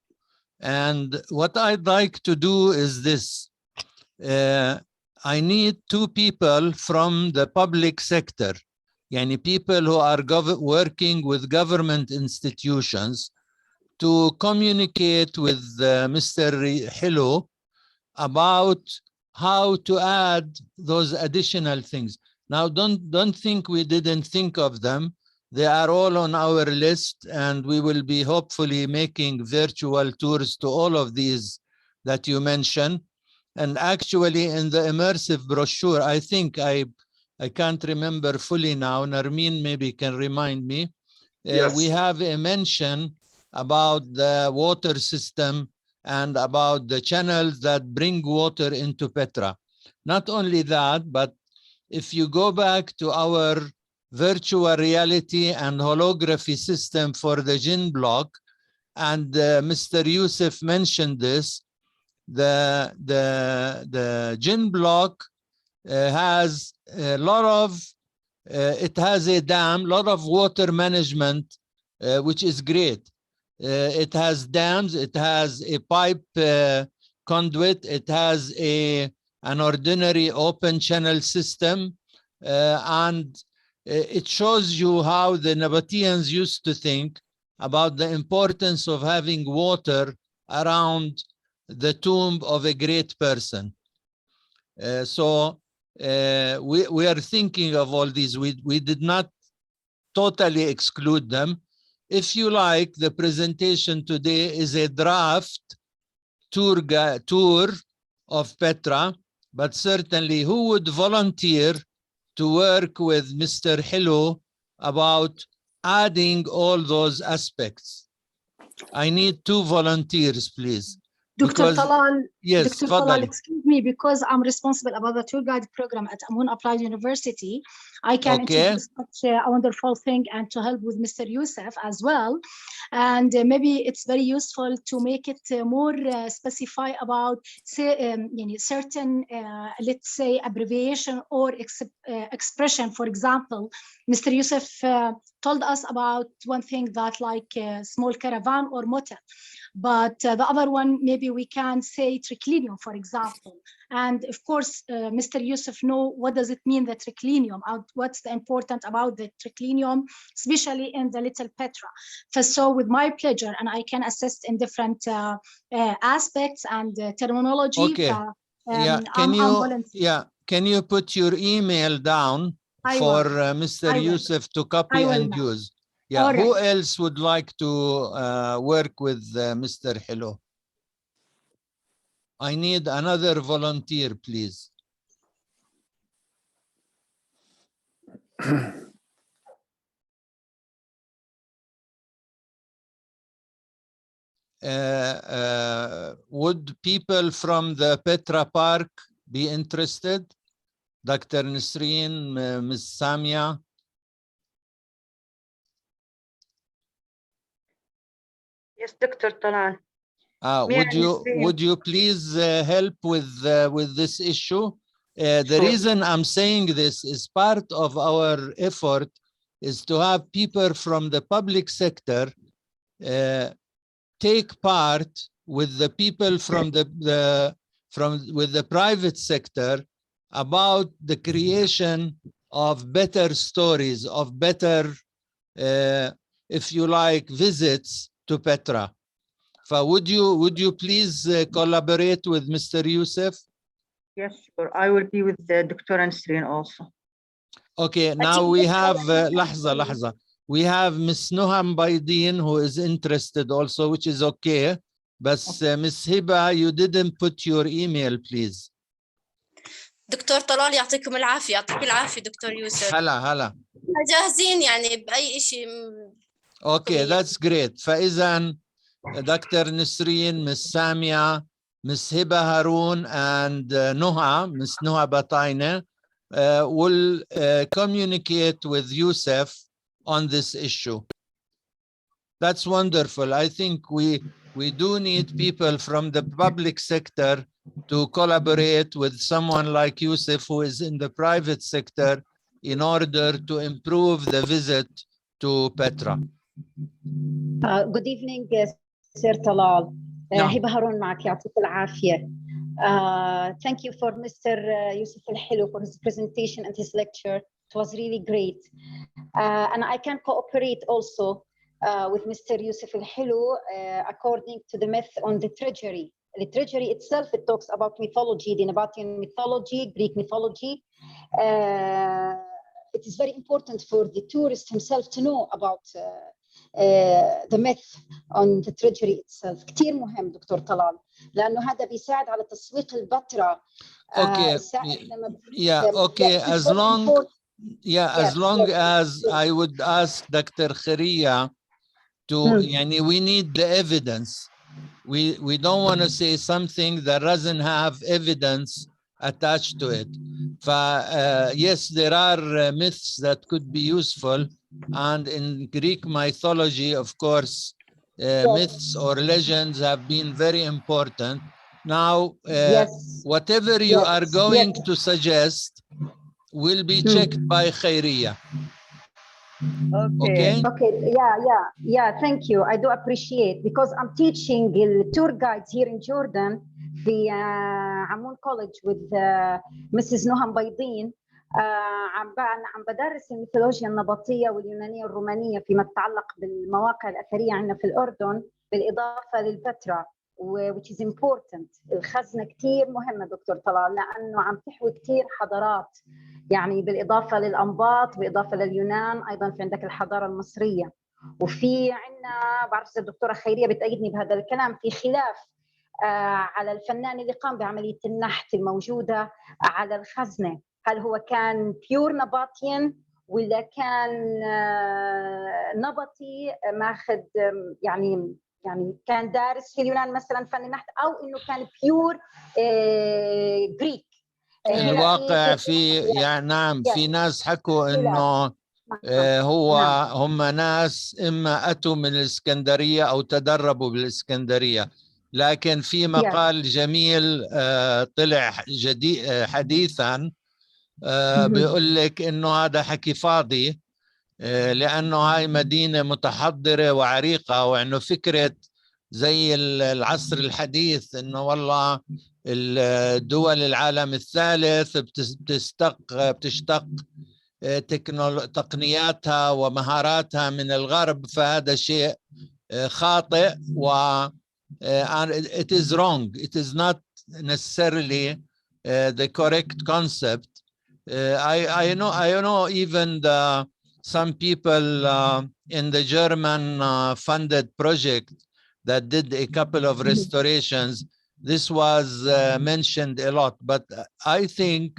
And what I'd like to do is this. I need 2 people from the public sector, yani people who are working with government institutions, to communicate with Mr. Hilo about how to add those additional things. Now, don't think we didn't think of them. They are all on our list, and we will be hopefully making virtual tours to all of these that you mentioned. And actually, in the immersive brochure, I think I can't remember fully now. Narmeen maybe can remind me. Yes. We have a mention about the water system and about the channels that bring water into Petra. Not only that, but if you go back to our virtual reality and holography system for the Jinn block, and Mr. Youssef mentioned this, the Jinn block has a lot of, it has a dam, lot of water management, which is great. It has dams, it has a pipe conduit, it has an ordinary open channel system, and it shows you how the Nabateans used to think about the importance of having water around the tomb of a great person. So we are thinking of all these. We did not totally exclude them. If you like, the presentation today is a draft tour of Petra, but certainly who would volunteer to work with Mr. Hilo about adding all those aspects? I need 2 volunteers, please. Dr. Talal, yes, Dr. Talal, excuse me, because I'm responsible about the tour guide program at Amun Applied University. I can introduce such a wonderful thing and to help with Mr. Youssef as well. And maybe it's very useful to make it more specify about certain, let's say, abbreviation or expression. For example, Mr. Youssef told us about one thing that like small caravan or motel. But the other one, maybe we can say triclinium, for example. And of course, Mr. Youssef know what does it mean, the triclinium, what's the important about the triclinium, especially in the Little Petra. So with my pleasure, and I can assist in different aspects and terminology. Okay. Can you put your email down for Mr. Youssef to copy and use? Yeah, who else would like to work with Mr. Hilo? I need another volunteer, please. Would people from the Petra Park be interested? Dr. Nisreen, Ms. Samia? Yes, Dr. Talal. Would you please help with this issue? The reason I'm saying this is part of our effort is to have people from the public sector take part with the people from with the private sector about the creation of better stories, of better, if you like, visits to Petra. Would you please collaborate with Mr. Youssef? Yes, sure. I will be with Dr. Nisreen also. Okay, now we have lahza. We have Ms. Noham Baidin who is interested also, which is okay. But Ms. Hiba, you didn't put your email, please. دكتور طلال يعطيكم العافية، يعطيك العافية دكتور يوسف. هلا جاهزين يعني بأي شيء. اوكي that's great. فإذا دكتور نسرين، مس سامية، مس هبة هارون and Nuha, Miss Nuha Bataine will communicate with Youssef on this issue. That's wonderful. I think we do need people from the public sector to collaborate with someone like Youssef, who is in the private sector, in order to improve the visit to Petra. Good evening, Sir Talal. Hiba Harun معك يعطيك العافية. Thank you for Mr. Youssef Hilo for his presentation and his lecture. It was really great. And I can cooperate also with Mr. Youssef Hilo according to the myth on the treasury. The treasury itself, it talks about mythology, the Nabatean mythology, Greek mythology. It is very important for the tourist himself to know about the myth on the treasury itself. كتير مهم دكتور طلال لأنه هذا بيساعد على تسويق البتراء. Okay. Yeah. Okay. As long as I would ask Dr. Kharia to, yani, we need the evidence. We don't want to say something that doesn't have evidence attached to it. Yes, there are myths that could be useful, and in Greek mythology, of course, myths or legends have been very important. Now, whatever you are going to suggest will be checked by Khairia. Okay. Yeah, thank you. I do appreciate, because I'm teaching tour guides here in Jordan, the Amun College with Mrs. Nuha Baydin. عم بدرس الميثولوجيا النبطية واليونانية والرومانية فيما يتعلق بالمواقع الأثرية عندنا في الأردن، بالإضافة للبتراء، which is important. الخزنة كتير مهمة دكتور طلال لأنه عم تحوي كتير حضارات، يعني بالإضافة للأنباط، بالإضافة لليونان، أيضا في عندك الحضارة المصرية. وفي عندنا، بعرف إذا الدكتورة خيرية بتأيدني بهذا الكلام، في خلاف على الفنان اللي قام بعملية النحت الموجودة على الخزنة، هل هو كان بيور نبطيان ولا كان نبطي ماخذ يعني كان دارس في اليونان مثلا فن النحت، او انه كان بيور جريك. الواقع في يعني نعم في ناس حكوا انه هم ناس اما اتوا من الاسكندريه او تدربوا بالاسكندريه، لكن في مقال جميل طلع حديثا بيقول لك انه هذا حكي فاضي، لانه هاي مدينه متحضره وعريقه، وانه فكره زي العصر الحديث انه والله الدول العالم الثالث بتشتق تقنياتها ومهاراتها من الغرب، فهذا شيء خاطئ و it is wrong. It is not necessarily the correct concept. I know even some people in the German funded project that did a couple of restorations. This was mentioned a lot, but I think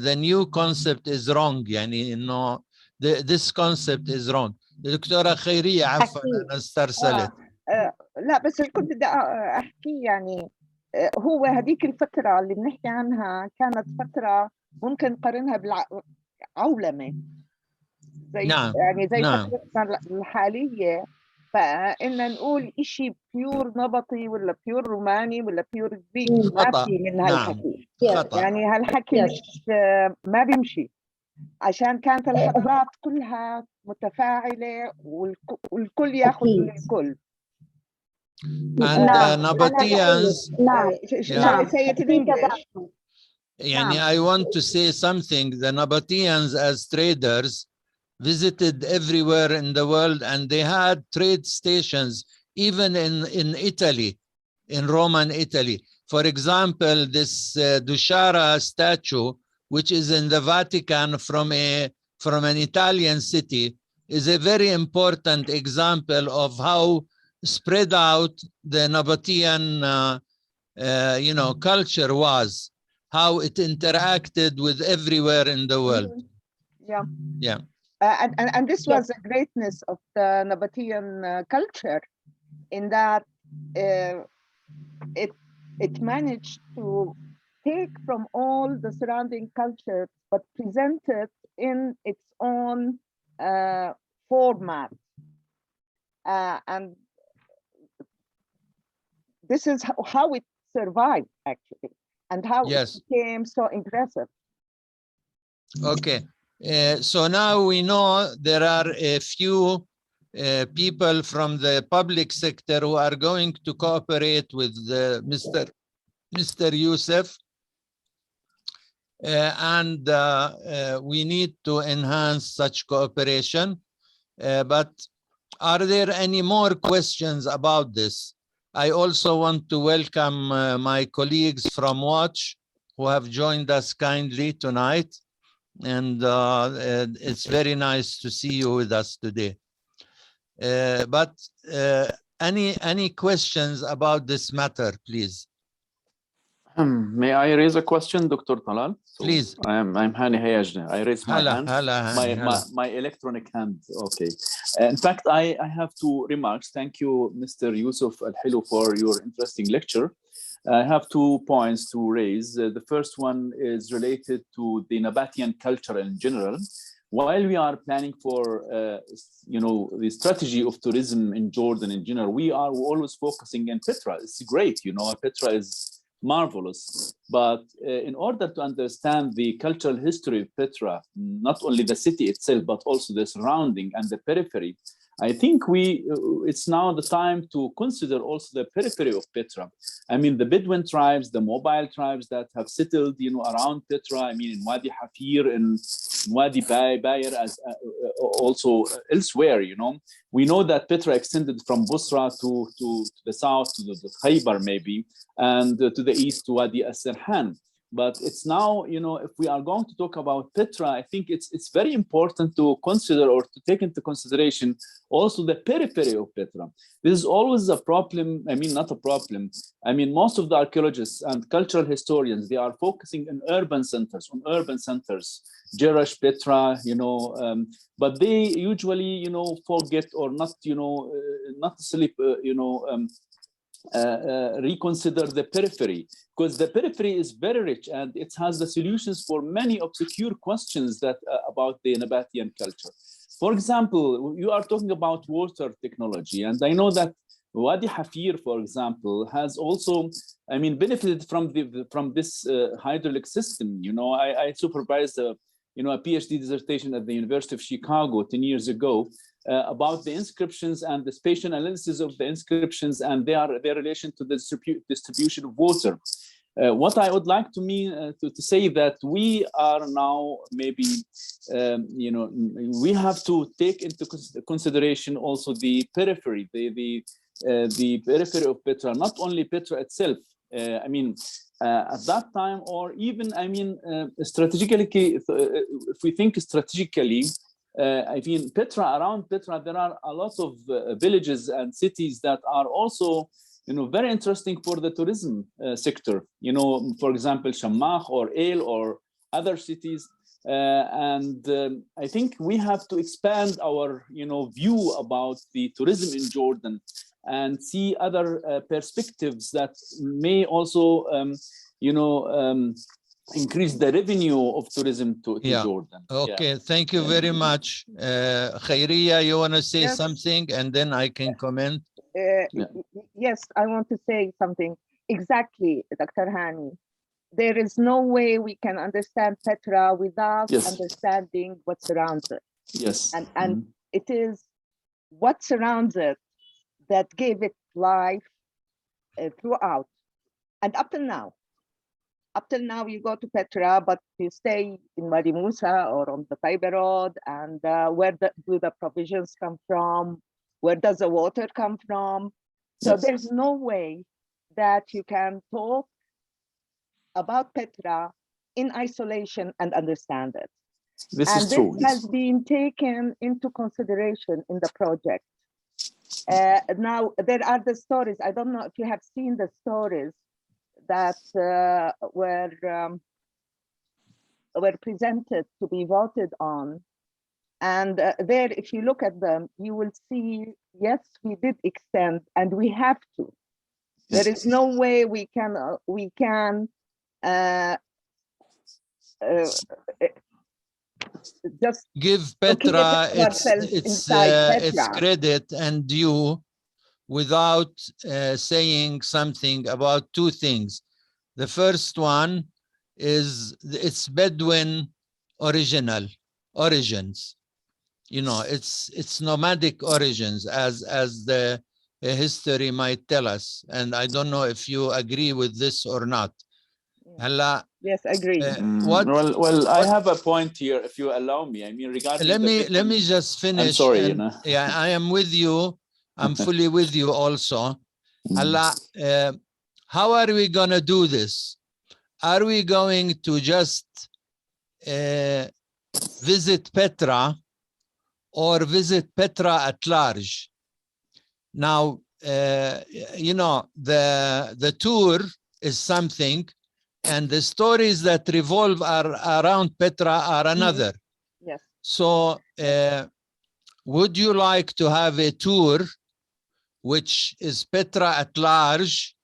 the new concept is wrong. يعني إنه this concept is wrong. الدكتورة خيرية عفوا أنا استرسلت. لا بس كنت بدي أحكي يعني هو هذيك الفترة اللي بنحكي عنها كانت فترة ممكن نقارنها بالعولمة زي نعم. يعني زي نعم. فترتنا الحالية، فإن نقول إشي بيور نبطي ولا بيور روماني ولا بيور جريك ما في من هالحكي. خطأ. يعني هالحكي مش ما بيمشي، عشان كانت الحضارات كلها متفاعلة والكل ياخذ من الكل. And Nabateans, I want to say something. The Nabateans as traders visited everywhere in the world, and they had trade stations even in Italy, in Roman Italy. For example, this Dushara statue, which is in the Vatican from an Italian city, is a very important example of how spread out the Nabatean culture was. how it interacted with everywhere in the world. Yeah. Yeah. And this was the greatness of the Nabatean culture, in that it managed to take from all the surrounding cultures, but present it in its own format. And this is how it survived, actually, and how it became so impressive. Okay. So now we know there are a few people from the public sector who are going to cooperate with Mr. Youssef. And we need to enhance such cooperation. But are there any more questions about this? I also want to welcome my colleagues from Watch who have joined us kindly tonight. And it's very nice to see you with us today. But any questions about this matter, please? May I raise a question, Dr. Talal? So Please. I'm Hani Hayajna. I raise my hand, my electronic hand. Okay. In fact, I have two remarks. Thank you, Mr. Youssef Al-Hilo, for your interesting lecture. I have 2 points to raise. The first one is related to the Nabataean culture in general. While we are planning for, the strategy of tourism in Jordan in general, we are always focusing on Petra. It's great, Petra is marvelous. But in order to understand the cultural history of Petra, not only the city itself, but also the surrounding and the periphery, I think it's now the time to consider also the periphery of Petra. I mean, the Bedouin tribes, the mobile tribes that have settled, around Petra. I mean, in Wadi Hafir and Wadi Bayer, as also elsewhere. We know that Petra extended from Busra to the south, to the Khaybar maybe, and to the east to Wadi As-Sirhan. But it's now, if we are going to talk about Petra, I think it's very important to consider or to take into consideration also the periphery of Petra. This is always a problem. I mean, not a problem. I mean, most of the archaeologists and cultural historians, they are focusing on urban centers, Jerash, Petra, but they usually, forget or not, not sleep, reconsider the periphery, because the periphery is very rich and it has the solutions for many obscure questions that about the Nabatean culture. For example, you are talking about water technology, and I know that Wadi Hafir, for example, has also, I mean, benefited from this hydraulic system. I supervised a PhD dissertation at the University of Chicago 10 years ago about the inscriptions and the spatial analysis of the inscriptions and their relation to the distribution of water. What I would like to say that we are now maybe, we have to take into consideration also the periphery, the periphery of Petra, not only Petra itself. I mean, at that time, or even, I mean, strategically, if we think strategically, I mean, around Petra, there are a lot of villages and cities that are also, very interesting for the tourism sector. For example, Shammah or El or other cities. And I think we have to expand our, view about the tourism in Jordan and see other perspectives that may also, increase the revenue of tourism to Jordan. Okay, thank you very much. Khayriya, you want to say something and then I can comment? Yes, I want to say something. Exactly, Dr. Hani. There is no way we can understand Petra without understanding what surrounds it. Yes. And it is what surrounds it that gave it life throughout. And up till now. Up till now, you go to Petra, but you stay in Wadi Musa or on the Taiba Road, and where do the provisions come from? Where does the water come from? So there's no way that you can talk about Petra in isolation and understand it. This is true. This has been taken into consideration in the project. Now, there are the stories. I don't know if you have seen the stories that were presented to be voted on. And there, if you look at them, you will see, yes, we did extend, and we have to. There is no way we can just give Petra its credit and due without saying something about two things. The first one is its Bedouin origins. You know, it's nomadic origins, as the history might tell us. And I don't know if you agree with this or not. Yes, agree. Well, I have a point here, if you allow me. I mean, regarding let me just finish. I'm sorry, and, yeah, I am with you. I'm fully with you also. How are we going to do this? Are we going to just visit Petra or visit Petra at large? Now, you know, the tour is something, and the stories that revolve around Petra are another. Yes. So would you like to have a tour which is Petra at large,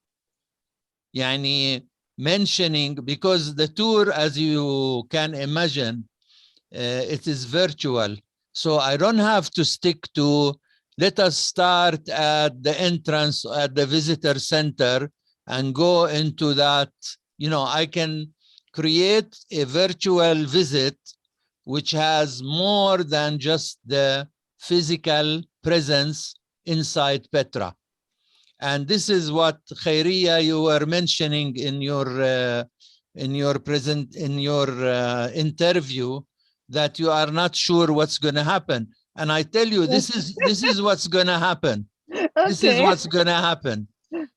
yani mentioning, because the tour, as you can imagine, it is virtual. So I don't have to stick to, let us start at the entrance at the visitor center and go into that. You know, I can create a virtual visit which has more than just the physical presence inside Petra. And this is what, Khairia, you were mentioning in your interview, that you are not sure what's going to happen. And I tell you, this is what's going to happen. Okay. This is what's going to happen.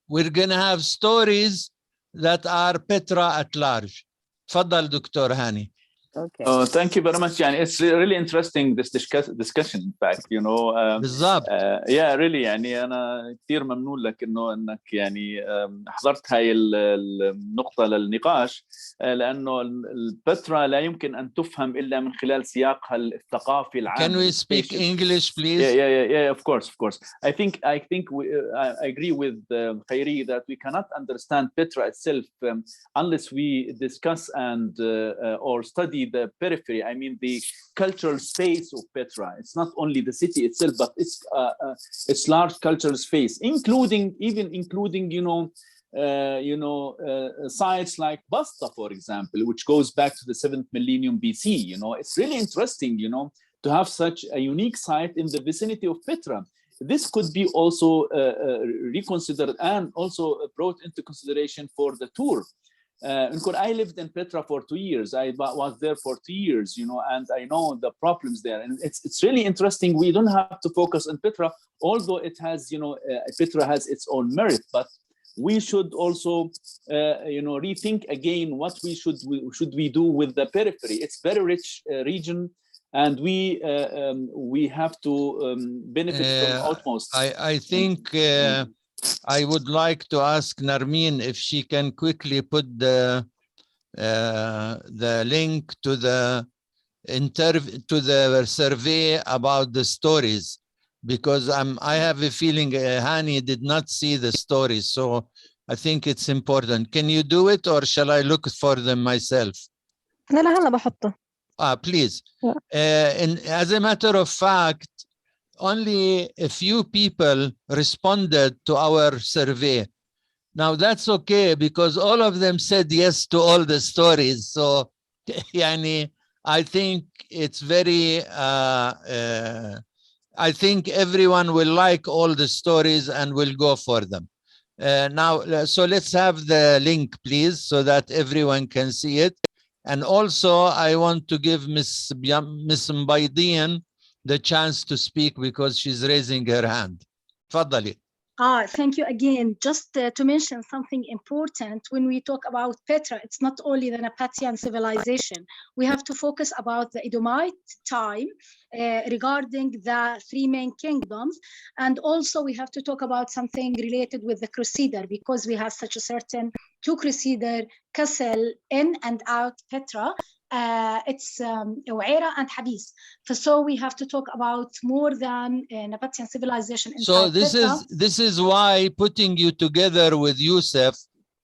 We're going to have stories that are Petra at large. Tfaddal, Dr. Hani. Okay. Oh, thank you very much. Yani, it's really interesting this discussion. In fact, you know, yeah, really. يعني أنا كثير ممنون لك إنك يعني حضرت هاي النقطة للنقاش، لأنه البترا لا يمكن أن تفهم إلا من خلال سياقها الثقافي العام. Can we speak English, please? Yeah, of course. I think I agree with Khairi that we cannot understand Petra itself unless we discuss and or study the periphery. I mean, the cultural space of Petra. It's not only the city itself, but it's large cultural space, including sites like Basta, for example, which goes back to the 7th millennium BC. You know, it's really interesting, you know, to have such a unique site in the vicinity of Petra. This could be also reconsidered and also brought into consideration for the tour. I lived in Petra for 2 years. I was there for 2 years, you know, and I know the problems there. And it's really interesting. We don't have to focus on Petra, although it has, you know, Petra has its own merit. But we should also, you know, rethink again what we should do with the periphery. It's very rich region, and we have to benefit from utmost. I think. I would like to ask Narmeen if she can quickly put the link to the survey about the stories, because I have a feeling Hani did not see the stories, so I think it's important. Can you do it, or shall I look for them myself? لا هلا بحطه. Please. As a matter of fact, only a few people responded to our survey. Now that's okay, because all of them said yes to all the stories. So, yani, I think it's very, I think everyone will like all the stories and will go for them. Now, so let's have the link, please, so that everyone can see it. And also, I want to give Miss Mbaydeen the chance to speak because she's raising her hand. Tfaddali. Thank you again. Just to mention something important, when we talk about Petra, it's not only the Napatian civilization. We have to focus about the Edomite time regarding the 3 main kingdoms. And also we have to talk about something related with the Crusader, because we have such a certain to consider Kassel in and out Petra. It's U'aira and Habis. So we have to talk about more than Nabatean civilization inside So Petra. this is why putting you together with Youssef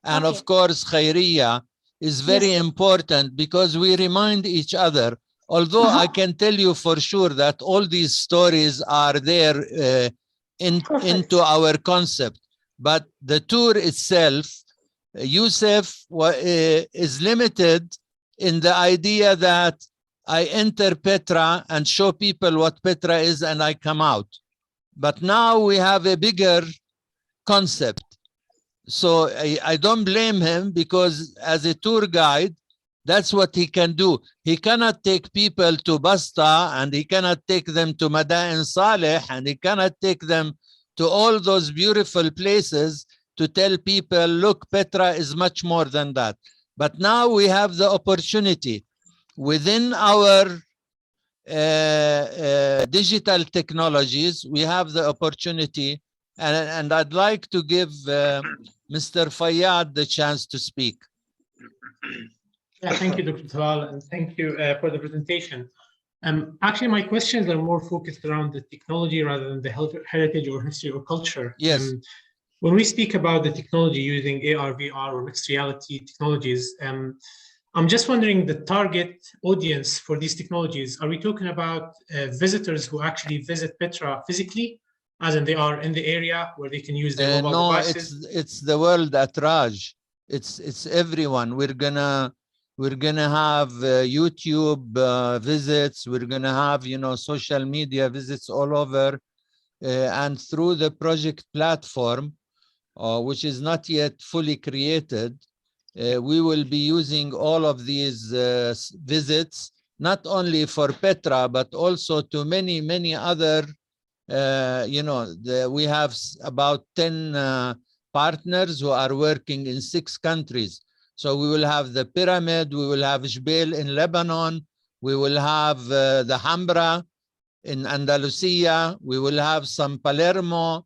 and of course Khairiyya is very important, because we remind each other. Although I can tell you for sure that all these stories are there into our concept, but the tour itself, Youssef is limited in the idea that I enter Petra and show people what Petra is and I come out. But now we have a bigger concept. So I don't blame him, because as a tour guide, that's what he can do. He cannot take people to Basta, and he cannot take them to Madain Saleh, and he cannot take them to all those beautiful places to tell people, look, Petra is much more than that. But now we have the opportunity within our digital technologies, we have the opportunity, and I'd like to give Mr. Fayyad the chance to speak. Yeah, thank you, Dr. Talal, and thank you for the presentation. Actually, my questions are more focused around the technology rather than the heritage or history or culture. Yes. When we speak about the technology using AR, VR, or mixed reality technologies, I'm just wondering the target audience for these technologies. Are we talking about visitors who actually visit Petra physically, as in they are in the area where they can use their mobile devices? It's the world at large. It's everyone. We're gonna have YouTube visits. We're gonna have social media visits all over, and through the project platform, which is not yet fully created, we will be using all of these visits, not only for Petra, but also to many other, we have about 10 partners who are working in 6 countries. So we will have the Pyramid, we will have Jbeil in Lebanon, we will have the Hambra in Andalusia, we will have some Palermo.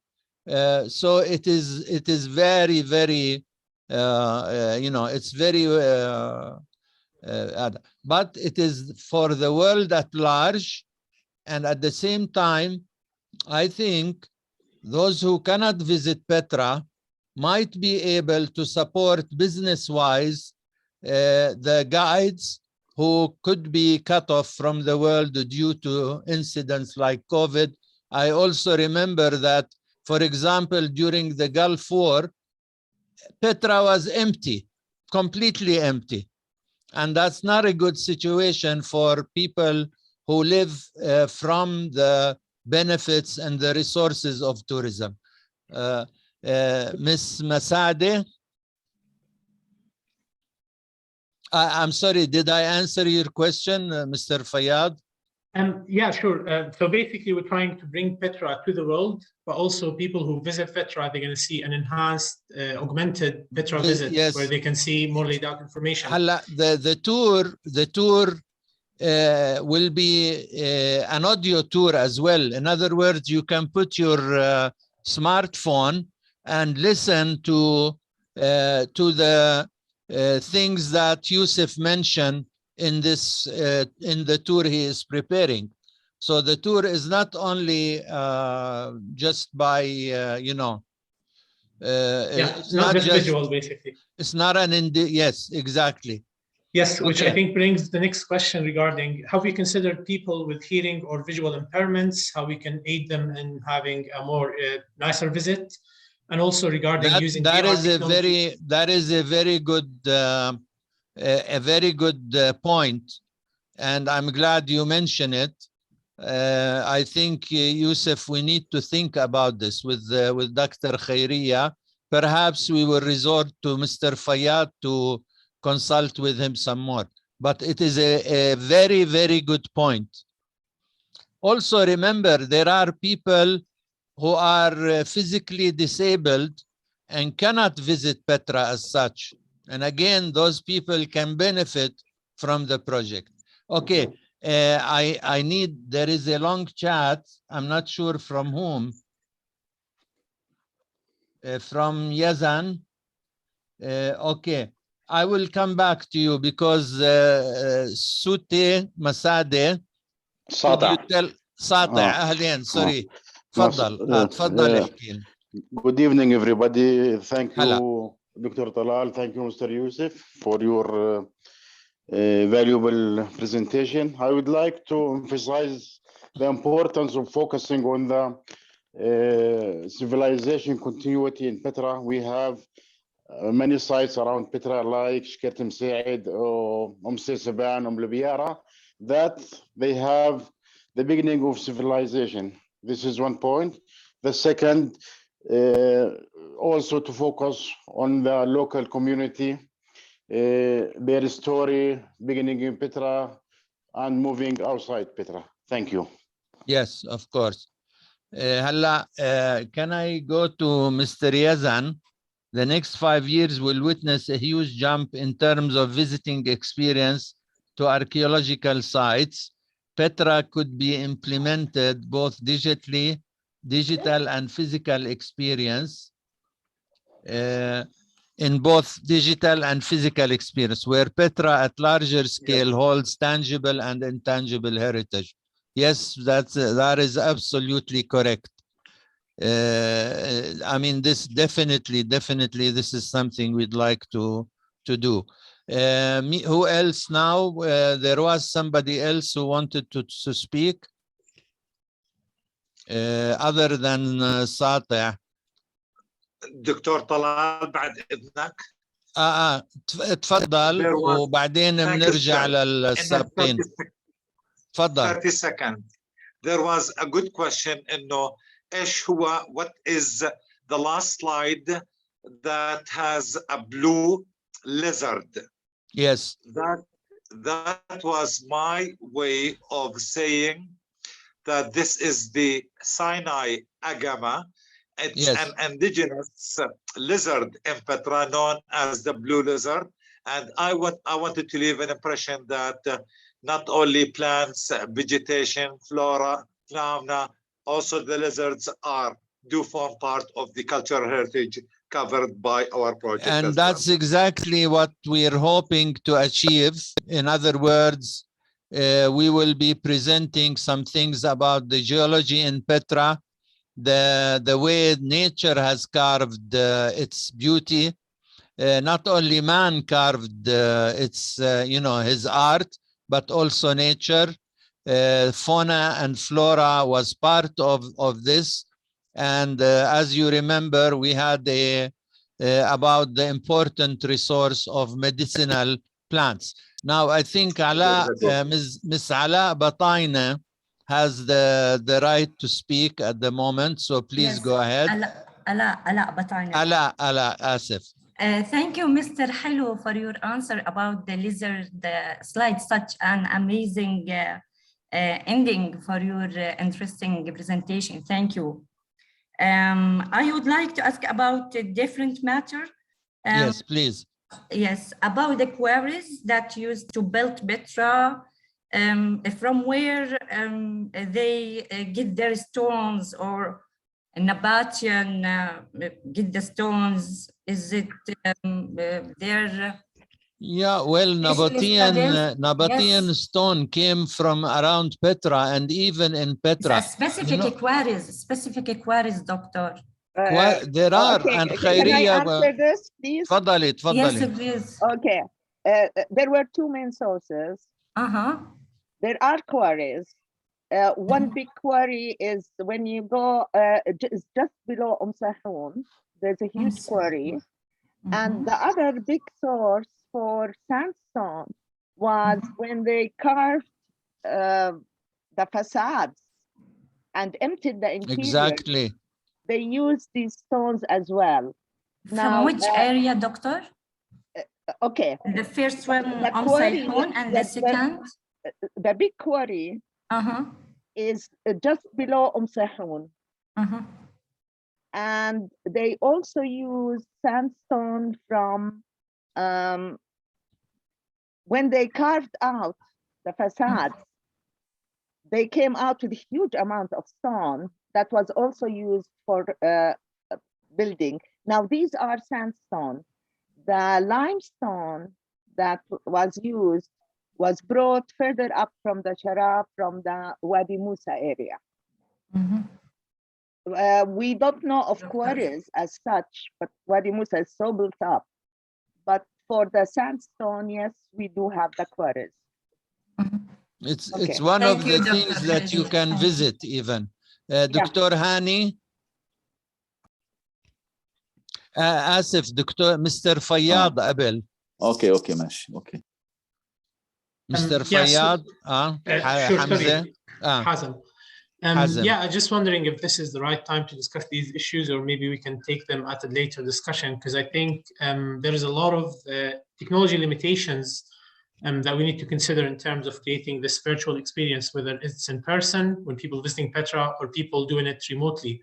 So it is very, very, it's very, but it is for the world at large. And at the same time, I think those who cannot visit Petra might be able to support business-wise the guides who could be cut off from the world due to incidents like COVID. I also remember that, for example, during the Gulf War, Petra was empty, completely empty. And that's not a good situation for people who live from the benefits and the resources of tourism. Ms. Masade, I'm sorry, did I answer your question, Mr. Fayyad? Yeah, sure. So basically, we're trying to bring Petra to the world, but also people who visit Petra, they're going to see an enhanced, augmented Petra visit, yes, where they can see more laid out information. The tour will be an audio tour as well. In other words, you can put your smartphone and listen to the things that Youssef mentioned in this in the tour he is preparing. So the tour is not only just by it's not just visual, basically. It's not an yes, exactly. Yes, which I think brings the next question regarding how we consider people with hearing or visual impairments, how we can aid them in having a more nicer visit, and also regarding using that VR is technology. that is a very good point, and I'm glad you mentioned it. I think Youssef, we need to think about this with Dr. Khairiyya. Perhaps we will resort to Mr. Fayyad to consult with him some more. But it is a very, very good point. Also remember, there are people who are physically disabled and cannot visit Petra as such. And again, those people can benefit from the project. Okay, there is a long chat. I'm not sure from whom. From Yazan. Okay, I will come back to you because Sute Masade. ساطع. ساطع أهلين sorry. تفضل احكي. Good evening everybody. Thank you Dr. Talal. Thank you Mr. Youssef for your valuable presentation. I would like to emphasize the importance of focusing on the civilization continuity in Petra. We have many sites around Petra like Shkert Msaid, Seban, Libiara, that they have the beginning of civilization. This is one point. The second, also to focus on the local community, their story beginning in Petra and moving outside Petra. Thank you. Yes, of course. هلا, can I go to Mr. Yazan? The next 5 years will witness a huge jump in terms of visiting experience to archaeological sites. Petra could be implemented both digital and physical experience, in both digital and physical experience, where Petra at larger scale holds tangible and intangible heritage. Yes, that is absolutely correct. I mean, this definitely, this is something we'd like to do. Who else now? There was somebody else who wanted to speak other than Sateh. دكتور طلال بعد إذنك. تفضل وبعدين بنرجع للسابقين. تفضل. 30 seconds. There was a good question إنه إيش هو, what is the last slide that has a blue lizard? Yes. That was my way of saying that this is the Sinai agama. It's an indigenous lizard in Petra known as the blue lizard. And I wanted to leave an impression that not only plants, vegetation, flora, fauna, also the lizards do form part of the cultural heritage covered by our project. And that's exactly what we're hoping to achieve. In other words, we will be presenting some things about the geology in Petra, the way nature has carved its beauty. Not only man carved its, his art, but also nature. Fauna and flora was part of this. And as you remember, we had about the important resource of medicinal plants. Now, I think Ms. Ala Bataina has the right to speak at the moment, so please go ahead. Ala Bataina. Ala Asif. Thank you, Mr. Hilo, for your answer about the lizard slide. Such an amazing ending for your interesting presentation. Thank you. I would like to ask about a different matter. Yes, please. Yes, about the quarries that used to build Petra, from where they get their stones, or Nabataean get the stones. Is it their? Yeah, well, Nabataean stone came from around Petra, and even in Petra. Specific quarries, doctor. There are, and Can I answer this, please? تفضلي. Yes, please. Okay. There were two main sources. There are quarries. One big quarry is when you go just below Sahun. There's a huge quarry. And the other big source for sandstone was when they carved the facades and emptied the interior. Exactly. They used these stones as well. From which area, doctor? Okay. The first one, Sahun, and the second? The big quarry is just below Sahun. And they also use sandstone from when they carved out the facades, they came out with a huge amount of stone that was also used for building. Now, these are sandstone. the limestone that was used was brought further up from the Sharab, from the Wadi Musa area. We don't know of quarries as such, but Wadi Musa is so built up. But for the sandstone, yes, we do have the quarries. It's one of the things that you can visit even. Dr. Hani, آسف دكتور مستر فياض قبل. اوكي ماشي اوكي. Mr. Fayyad, sure, Hamza, Hazem. Hazem. Yeah, I'm just wondering if this is the right time to discuss these issues, or maybe we can take them at a later discussion, because I think there is a lot of technology limitations that we need to consider in terms of creating this virtual experience, whether it's in person, when people visiting Petra, or people doing it remotely.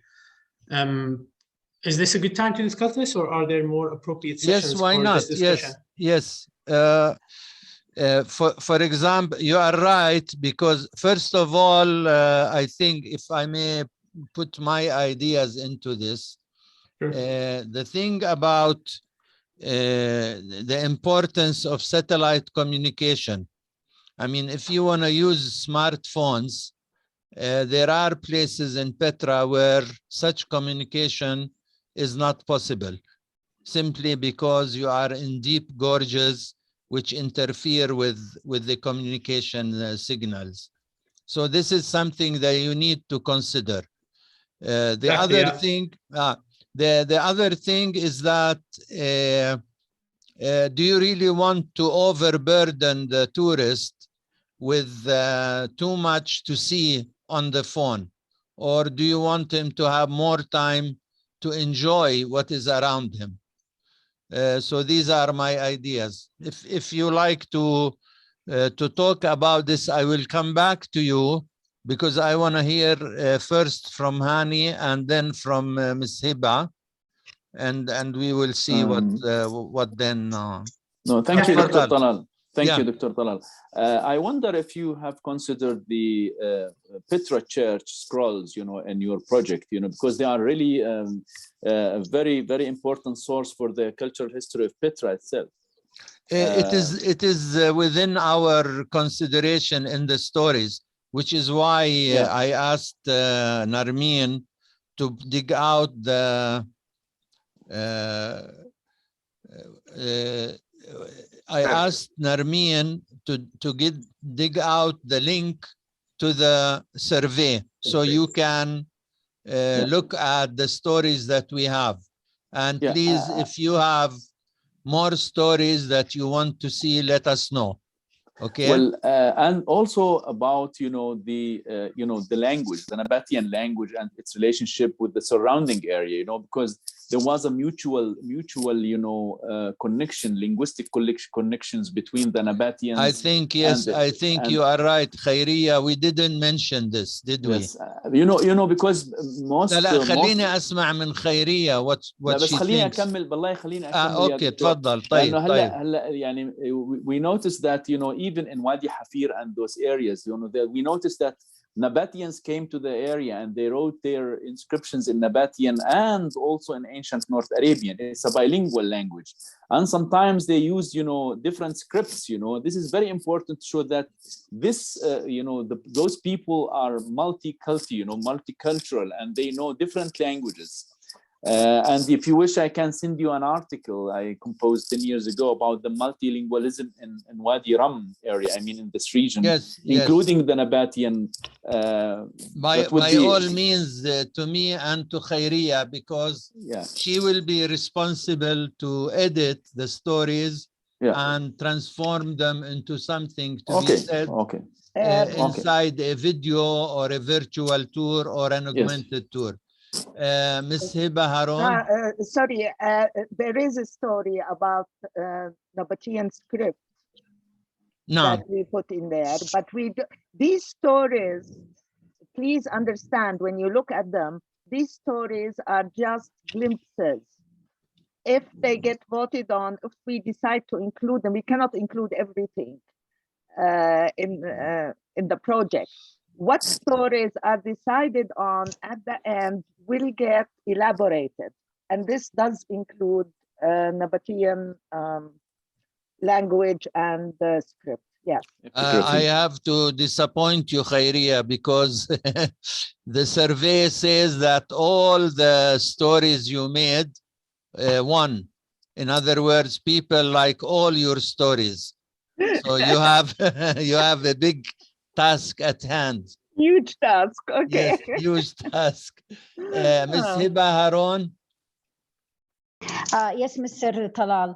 Is this a good time to discuss this, or are there more appropriate sessions why for not? this discussion? Yes. For example, you are right, because first of all, I think if I may put my ideas into this, the thing about the importance of satellite communication. I mean, if you want to use smartphones, there are places in Petra where such communication is not possible, simply because you are in deep gorges which interfere with the communication signals. So this is something that you need to consider. The other thing is that do you really want to overburden the tourist with too much to see on the phone, or do you want him to have more time to enjoy what is around him? So these are my ideas. If you like to talk about this, I will come back to you, because I want to hear first from Hani and then from Ms. Hiba, and we will see what then. No, thank you, Dr. Talal. Thank you, Dr. Talal. I wonder if you have considered the Petra Church scrolls, in your project, because they are really a very, very important source for the cultural history of Petra itself. It is within our consideration in the stories, which is why I asked Narmeen to dig out the I asked Narmeen to dig out the link to the survey, so you can look at the stories that we have. And please, if you have more stories that you want to see, let us know. Okay. Well, and also about the language, the Nabataean language, and its relationship with the surrounding area, because there was a mutual connection, linguistic connections between the Nabataeans. I think yes, I think you are right, Khairiya. We didn't mention this, did we? Yes, because most. لا خليني أسمع من خيرية what she خليني thinks. أكمل بالله خليني أكمل. أوكي تفضل. طيب. هلا يعني we noticed that even in Wadi Hafir and those areas, that we noticed that Nabataeans came to the area and they wrote their inscriptions in Nabataean and also in ancient North Arabian. It's a bilingual language, and sometimes they use different scripts. This is very important to show that this those people are multicultural, and they know different languages. And if you wish, I can send you an article I composed 10 years ago about the multilingualism in Wadi Ram area, I mean in this region, including the Nabataean. By all means, to me and to Khairiya, because she will be responsible to edit the stories and transform them into something to be said inside a video or a virtual tour or an augmented tour. Ms. Hiba Harun. Sorry, there is a story about Nabataean script that we put in there, but these stories, please understand, when you look at them, these stories are just glimpses. If they get voted on, if we decide to include them, we cannot include everything in the project. What stories are decided on at the end will get elaborated, and this does include Nabatean language and script. Yes. I have to disappoint you, Khairia, because the survey says that all the stories you made won. In other words, people like all your stories. So you have you have a big task at hand. Huge task. Okay. Yes, huge task. Ms. Hiba Harun. Yes, Mr. Talal.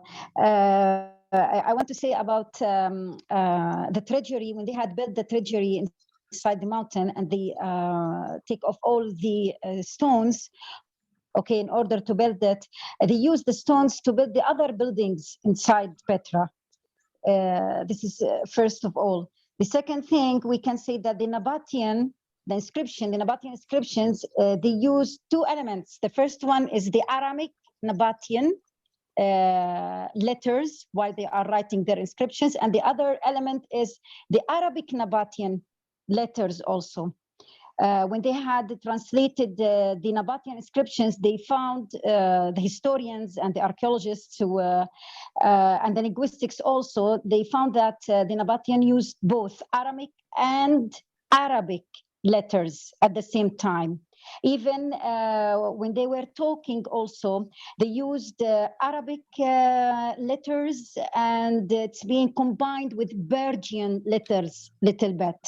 I want to say about the treasury, when they had built the treasury inside the mountain and they take off all the stones, okay, in order to build it, they used the stones to build the other buildings inside Petra. This is first of all. The second thing, we can say that the Nabatean inscriptions, they use two elements. The first one is the Aramaic Nabatean letters while they are writing their inscriptions, and the other element is the Arabic Nabatean letters also. When they had translated the Nabatean inscriptions, they found the historians and the archaeologists and the linguistics also, they found that the Nabatean used both Aramaic and Arabic letters at the same time. Even when they were talking also, they used Arabic letters, and it's being combined with Persian letters little bit.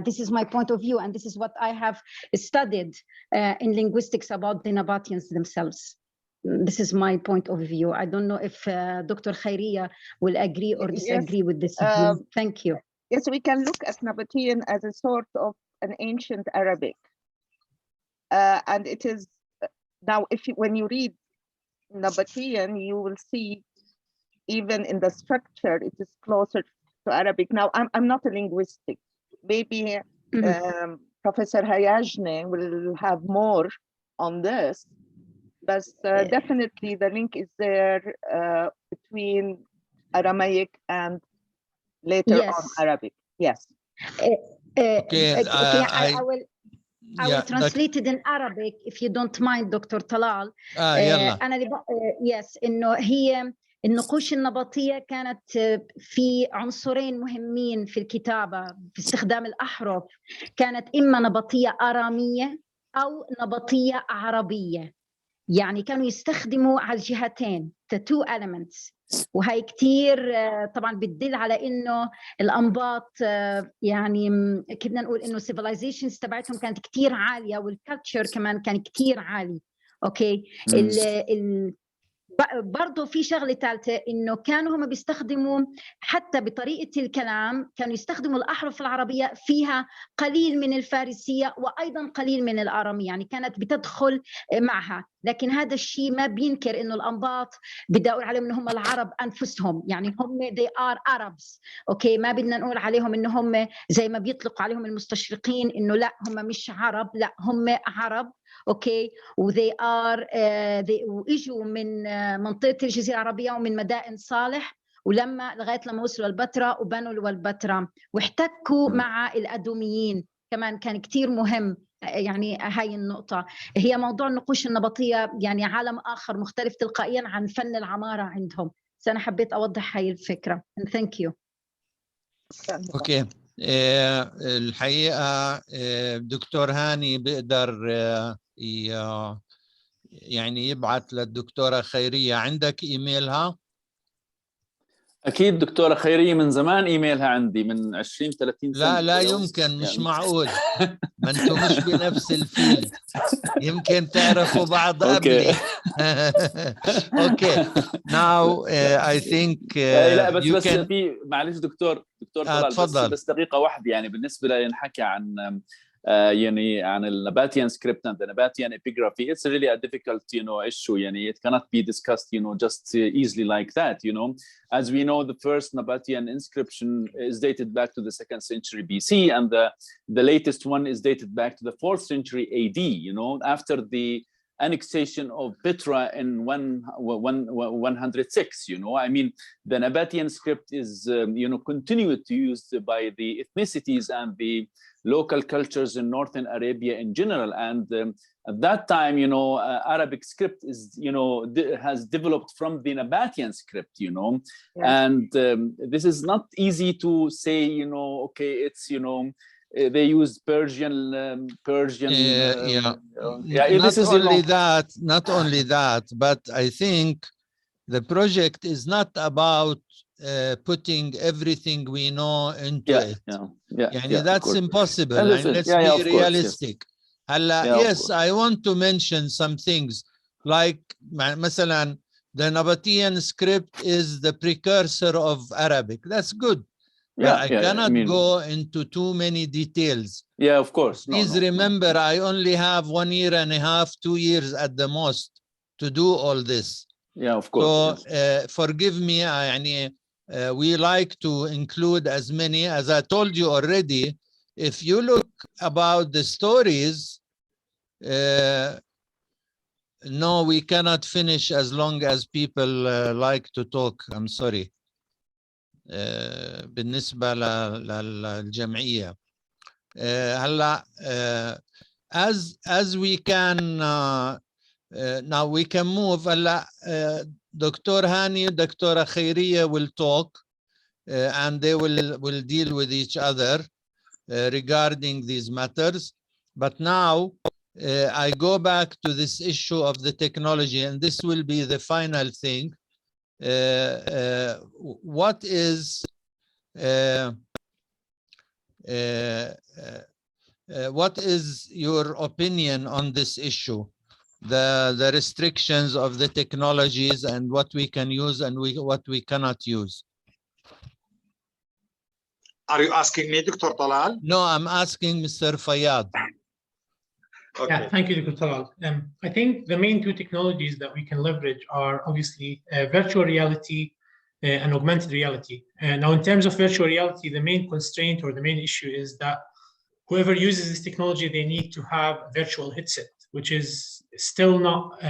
This is my point of view, and this is what I have studied in linguistics about the Nabateans themselves. This is my point of view. I don't know if Dr. Khairia will agree or disagree with this view. Thank you. Yes, we can look at Nabatean as a sort of an ancient Arabic. And it is now, when you read Nabatean, you will see even in the structure, it is closer to Arabic. Now, I'm not a linguistic. Maybe Professor Hayajne will have more on this, but definitely the link is there between Aramaic and later on Arabic. Yes. Okay, I will translate it in Arabic if you don't mind, Dr. Talal. Yes, إنه هي النقوش النبطية كانت في عنصرين مهمين في الكتابة في استخدام الأحرف. كانت إما نبطية آرامية أو نبطية عربية. يعني كانوا يستخدموا على الجهتين the two elements. وهي كتير طبعا بتدل على إنه الأنباط يعني كنا نقول إنه civilizations تبعتهم كانت كتير عالية، والكالتشر كمان كان كتير عالي. أوكي. برضو في شغلة ثالثة إنه كانوا هم بيستخدموا حتى بطريقة الكلام، كانوا يستخدموا الأحرف العربية فيها قليل من الفارسية وأيضا قليل من الآرامية، يعني كانت بتدخل معها. لكن هذا الشيء ما بينكر إنه الأنباط بدي أقول عليهم إن هم العرب أنفسهم، يعني هم they are Arabs. أوكي، ما بدنا نقول عليهم إن هم زي ما بيطلقوا عليهم المستشرقين إنه لا هم مش عرب، لا هم عرب. اوكي، وذي ار واجوا من منطقه الجزيره العربيه ومن مدائن صالح، ولما لغايه لما وصلوا البتراء وبنوا البتراء واحتكوا مع الادوميين كمان، كان كثير مهم. يعني هاي النقطه هي موضوع النقوش النبطيه، يعني عالم اخر مختلف تلقائيا عن فن العماره عندهم. بس انا حبيت اوضح هاي الفكره. ثانك يو. اوكي. الحقيقه دكتور هاني بيقدر يعني يبعث للدكتورة خيرية. عندك إيميلها؟ أكيد دكتورة خيرية من زمان إيميلها عندي، من 20-30 سنة. لا يمكن، مش معقول. ما أنتم مش بنفس الفيلد، يمكن تعرفوا بعض قبلي. أوكي. Now I think لا بس في معلش دكتور طلال، بس دقيقة واحدة. يعني بالنسبة لي نحكي عن يعني عن Nabatean script and the Nabatean epigraphy, it's really a difficult, issue. يعني it cannot be discussed, just easily like that. As we know, the first Nabatean inscription is dated back to the 2nd century BC, and the latest one is dated back to the 4th century AD. After the annexation of Petra in 106. I mean, the Nabatean script is, continued to used by the ethnicities and the local cultures in Northern Arabia in general. And At that time, you know, Arabic script is, you know, has developed from the Nabatean script, you know, and this is not easy to say, you know, okay, it's, you know, they use Persian. Not only that, but I think the project is not about putting everything we know into it. That's impossible. And let's be realistic. Yes, I want to mention some things like, مثلا, the Nabatean script is the precursor of Arabic. That's good. But I cannot go into too many details. Yeah, of course. Please remember, I only have 1.5 years, 2 years at the most to do all this. Yeah, of course. So forgive me, we like to include as many. As I told you already, if you look about the stories, no, we cannot finish as long as people like to talk. I'm sorry. بالنسبة للجمعية هلا as we can now we can move. هلا Dr. Hani, Dr. Khairiya will talk and they will deal with each other regarding these matters. But now I go back to this issue of the technology, and this will be the final thing. What is your opinion on this issue? The restrictions of the technologies and what we can use and what we cannot use. Are you asking me, Dr. Talal? No, I'm asking Mr. Fayyad. Okay. Yeah, thank you, Dr. Talal. I think the main two technologies that we can leverage are obviously virtual reality and augmented reality. Now, in terms of virtual reality, the main constraint or the main issue is that whoever uses this technology, they need to have a virtual headset, which is still not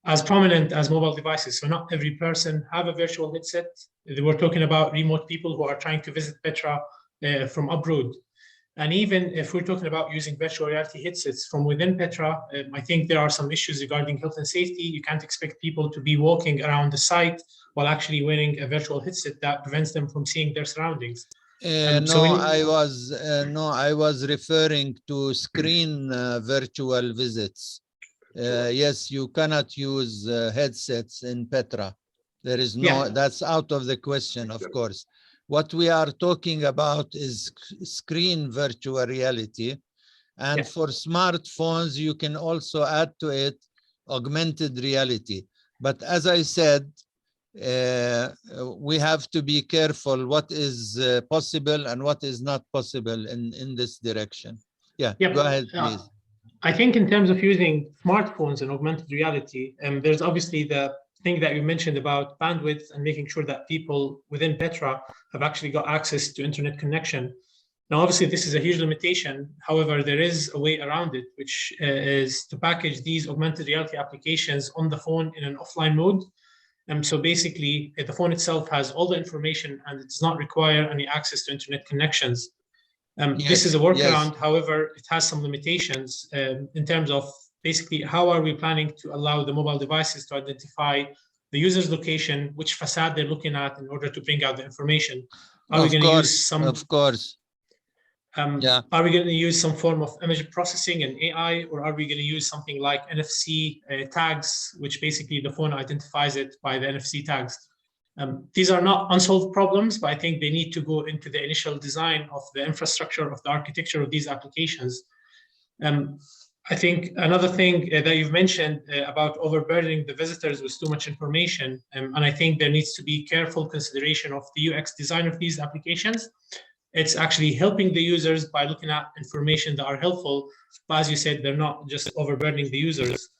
as prominent as mobile devices. So not every person have a virtual headset. We're talking about remote people who are trying to visit Petra from abroad. And even if we're talking about using virtual reality headsets from within Petra, I think there are some issues regarding health and safety. You can't expect people to be walking around the site while actually wearing a virtual headset that prevents them from seeing their surroundings. I was referring to screen virtual visits. Yes, you cannot use headsets in Petra. There is no, that's out of the question, of course. What we are talking about is screen virtual reality. And for smartphones, you can also add to it augmented reality. But as I said, we have to be careful what is possible and what is not possible in this direction. Go ahead, please. I think in terms of using smartphones and augmented reality, there's obviously the thing that you mentioned about bandwidth and making sure that people within Petra have actually got access to internet connection. Now, obviously, this is a huge limitation. However, there is a way around it, which is to package these augmented reality applications on the phone in an offline mode. So basically, the phone itself has all the information and it does not require any access to internet connections. This is a workaround. However, it has some limitations in terms of basically how are we planning to allow the mobile devices to identify the user's location, which facade they're looking at in order to bring out the information. Are we going to use some? Of course. Are we going to use some form of image processing and AI, or are we going to use something like NFC tags, which basically the phone identifies it by the NFC tags? These are not unsolved problems, but I think they need to go into the initial design of the infrastructure, of the architecture of these applications. I think another thing that you've mentioned about overburdening the visitors with too much information, and I think there needs to be careful consideration of the UX design of these applications. It's actually helping the users by looking at information that are helpful, but as you said, they're not just overburdening the users.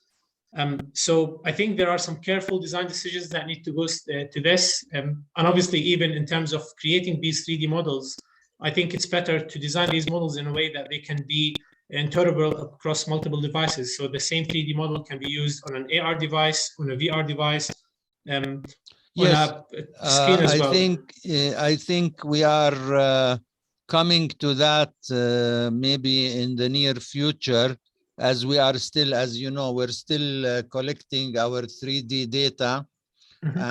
So I think there are some careful design decisions that need to go to this. And obviously, even in terms of creating these 3D models, I think it's better to design these models in a way that they can be interoperable across multiple devices. So the same 3D model can be used on an AR device, on a VR device, on a screen as well. I think we are coming to that maybe in the near future. as we are still, as you know, we're still collecting our 3D data,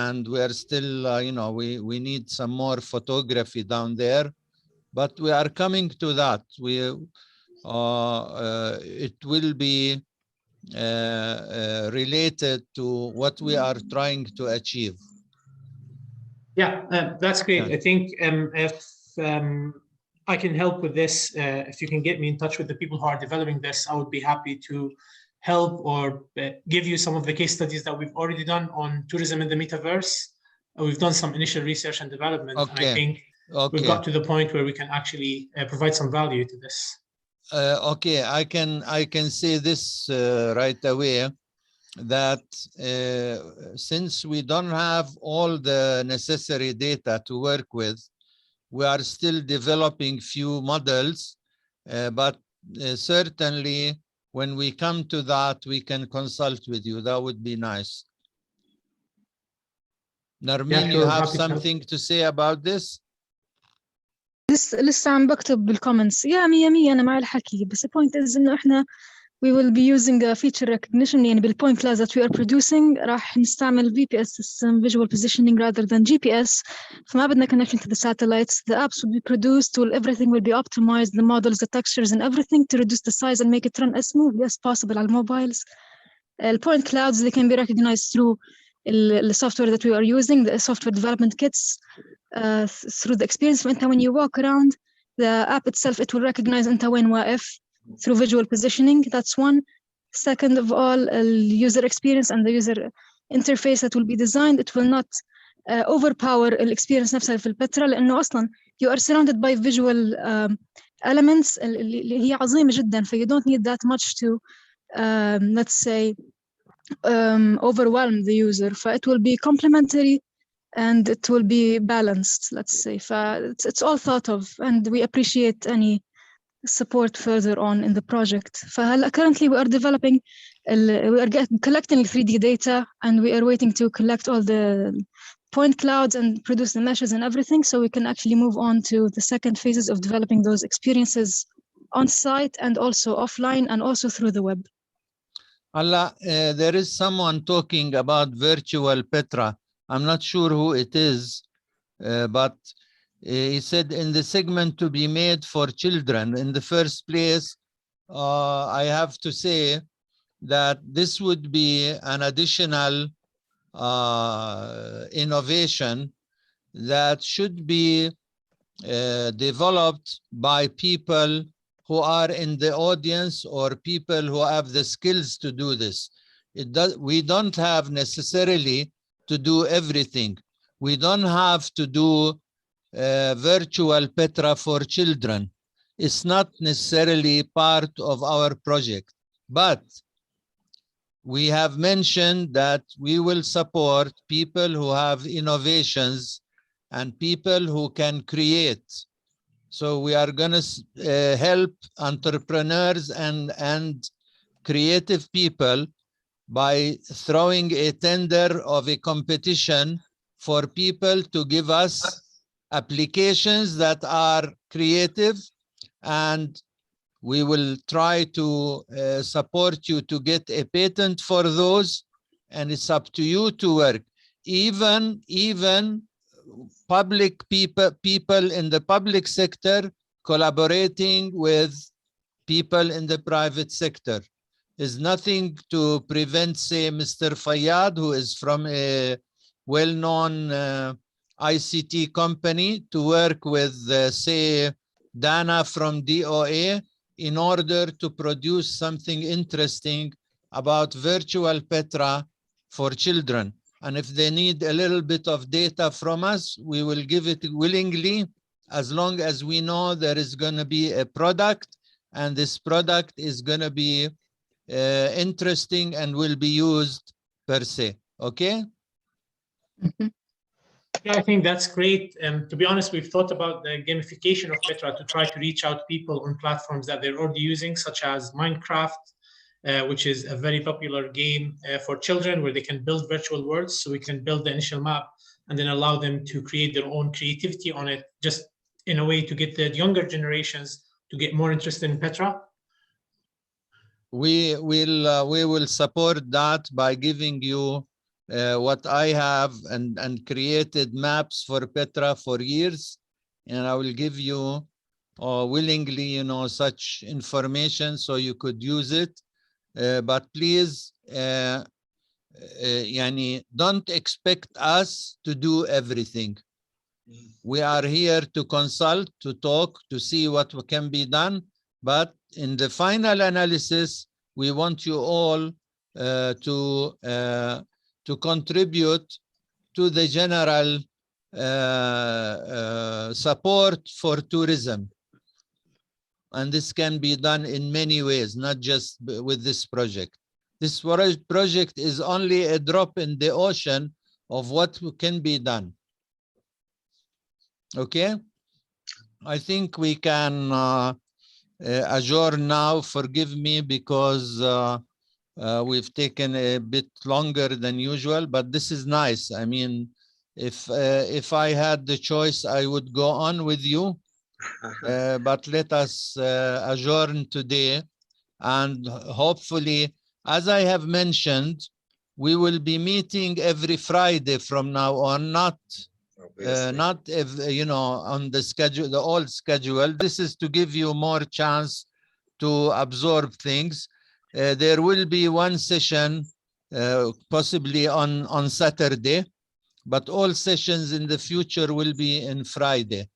and we are still, you know, we need some more photography down there, but we are coming to that. It will be related to what we are trying to achieve. Yeah, that's great. Yeah. I think if I can help with this, if you can get me in touch with the people who are developing this, I would be happy to help or give you some of the case studies that we've already done on tourism in the metaverse. We've done some initial research and development, and I think we've got to the point where we can actually provide some value to this. Okay, I can say this right away, that since we don't have all the necessary data to work with, we are still developing few models, but certainly when we come to that, we can consult with you. That would be nice. Narmeen, you have something to say about this? لسه عم بكتب بالكومنتس. يا 100 أنا مع الحكي، بس البوينت is إنه إحنا we will be using a feature recognition. يعني بالpoint clouds that we are producing راح نستعمل VPS system, visual positioning rather than GPS. فما بدنا connection to the satellites. The apps will be produced, everything will be optimized, the models, the textures and everything to reduce the size and make it run as smoothly as possible على mobiles. Point clouds, they can be recognized through the software that we are using, the software development kits, through the experience. When you walk around the app itself, it will recognize أنت وين واقف through visual positioning. That's one. Second of all, user experience and the user interface that will be designed, it will not overpower the experience نفسها في البترا، لأنه أصلا you are surrounded by visual elements اللي هي عظيمة جدا. So you don't need that much to let's say overwhelm the user. It will be complementary and it will be balanced, let's say. It's all thought of, and we appreciate any support further on in the project. Currently we are developing, we are collecting 3D data, and we are waiting to collect all the point clouds and produce the meshes and everything, so we can actually move on to the second phases of developing those experiences on site and also offline and also through the web. Allah, there is someone talking about virtual Petra. I'm not sure who it is, but he said in the segment to be made for children. In the first place, I have to say that this would be an additional innovation that should be developed by people who are in the audience or people who have the skills to do this. We don't have necessarily to do everything. We don't have to do virtual Petra for children. It's not necessarily part of our project, but we have mentioned that we will support people who have innovations and people who can create. So we are going to help entrepreneurs and creative people by throwing a tender of a competition for people to give us applications that are creative, and we will try to support you to get a patent for those, and it's up to you to work. Even public people in the public sector collaborating with people in the private sector is nothing to prevent, say, Mr. Fayyad, who is from a well-known ICT company, to work with, say, Dana from DOA in order to produce something interesting about virtual Petra for children. And if they need a little bit of data from us, we will give it willingly, as long as we know there is going to be a product, and this product is going to be interesting and will be used per se. Okay? Yeah, I think that's great. To be honest, we've thought about the gamification of Petra to try to reach out people on platforms that they're already using, such as Minecraft, which is a very popular game for children where they can build virtual worlds. So we can build the initial map and then allow them to create their own creativity on it, just in a way to get the younger generations to get more interested in Petra. we will support that by giving you what I have and created maps for Petra for years, and I will give you willingly, you know, such information so you could use it. But please, yani, don't expect us to do everything. We are here to consult, to talk, to see what can be done. But in the final analysis, we want you all to contribute to the general support for tourism. And this can be done in many ways, not just with this project. This project is only a drop in the ocean of what can be done. Okay? I think we can adjourn now. Forgive me because we've taken a bit longer than usual, but this is nice. I mean, if I had the choice, I would go on with you. But let us adjourn today, and hopefully, as I have mentioned, we will be meeting every Friday from now on, not you know, on the schedule, the old schedule. This is to give you more chance to absorb things. There will be one session possibly on Saturday, but all sessions in the future will be in Friday.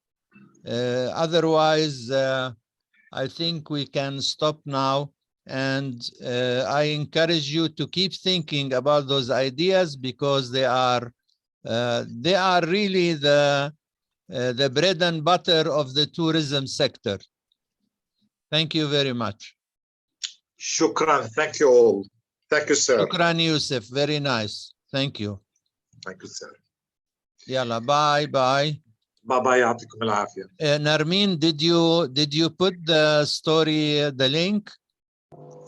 Otherwise, I think we can stop now, and I encourage you to keep thinking about those ideas, because they are really the bread and butter of the tourism sector. Thank you very much. Shukran. Thank you all. Thank you, sir. Shukran, Youssef. Very nice. Thank you. Thank you, sir. Yalla, bye bye. Bye bye. يعطيكم العافية. Narmeen, did you put the story, the link?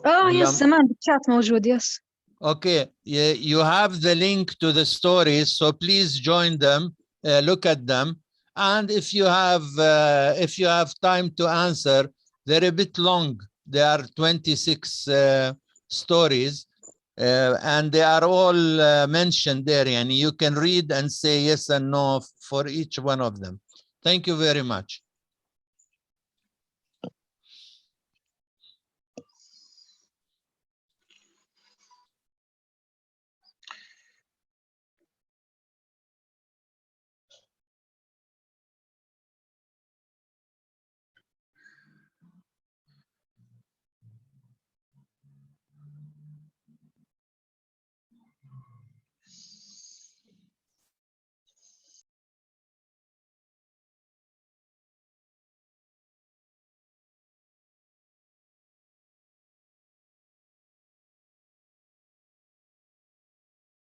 Oh yes, زمان بالchat موجود. Yes. Okay, you have the link to the stories, so please join them, look at them, and if you have time to answer, they're a bit long. There are 26 stories, and they are all mentioned there, and you can read and say yes and no for each one of them. Thank you very much.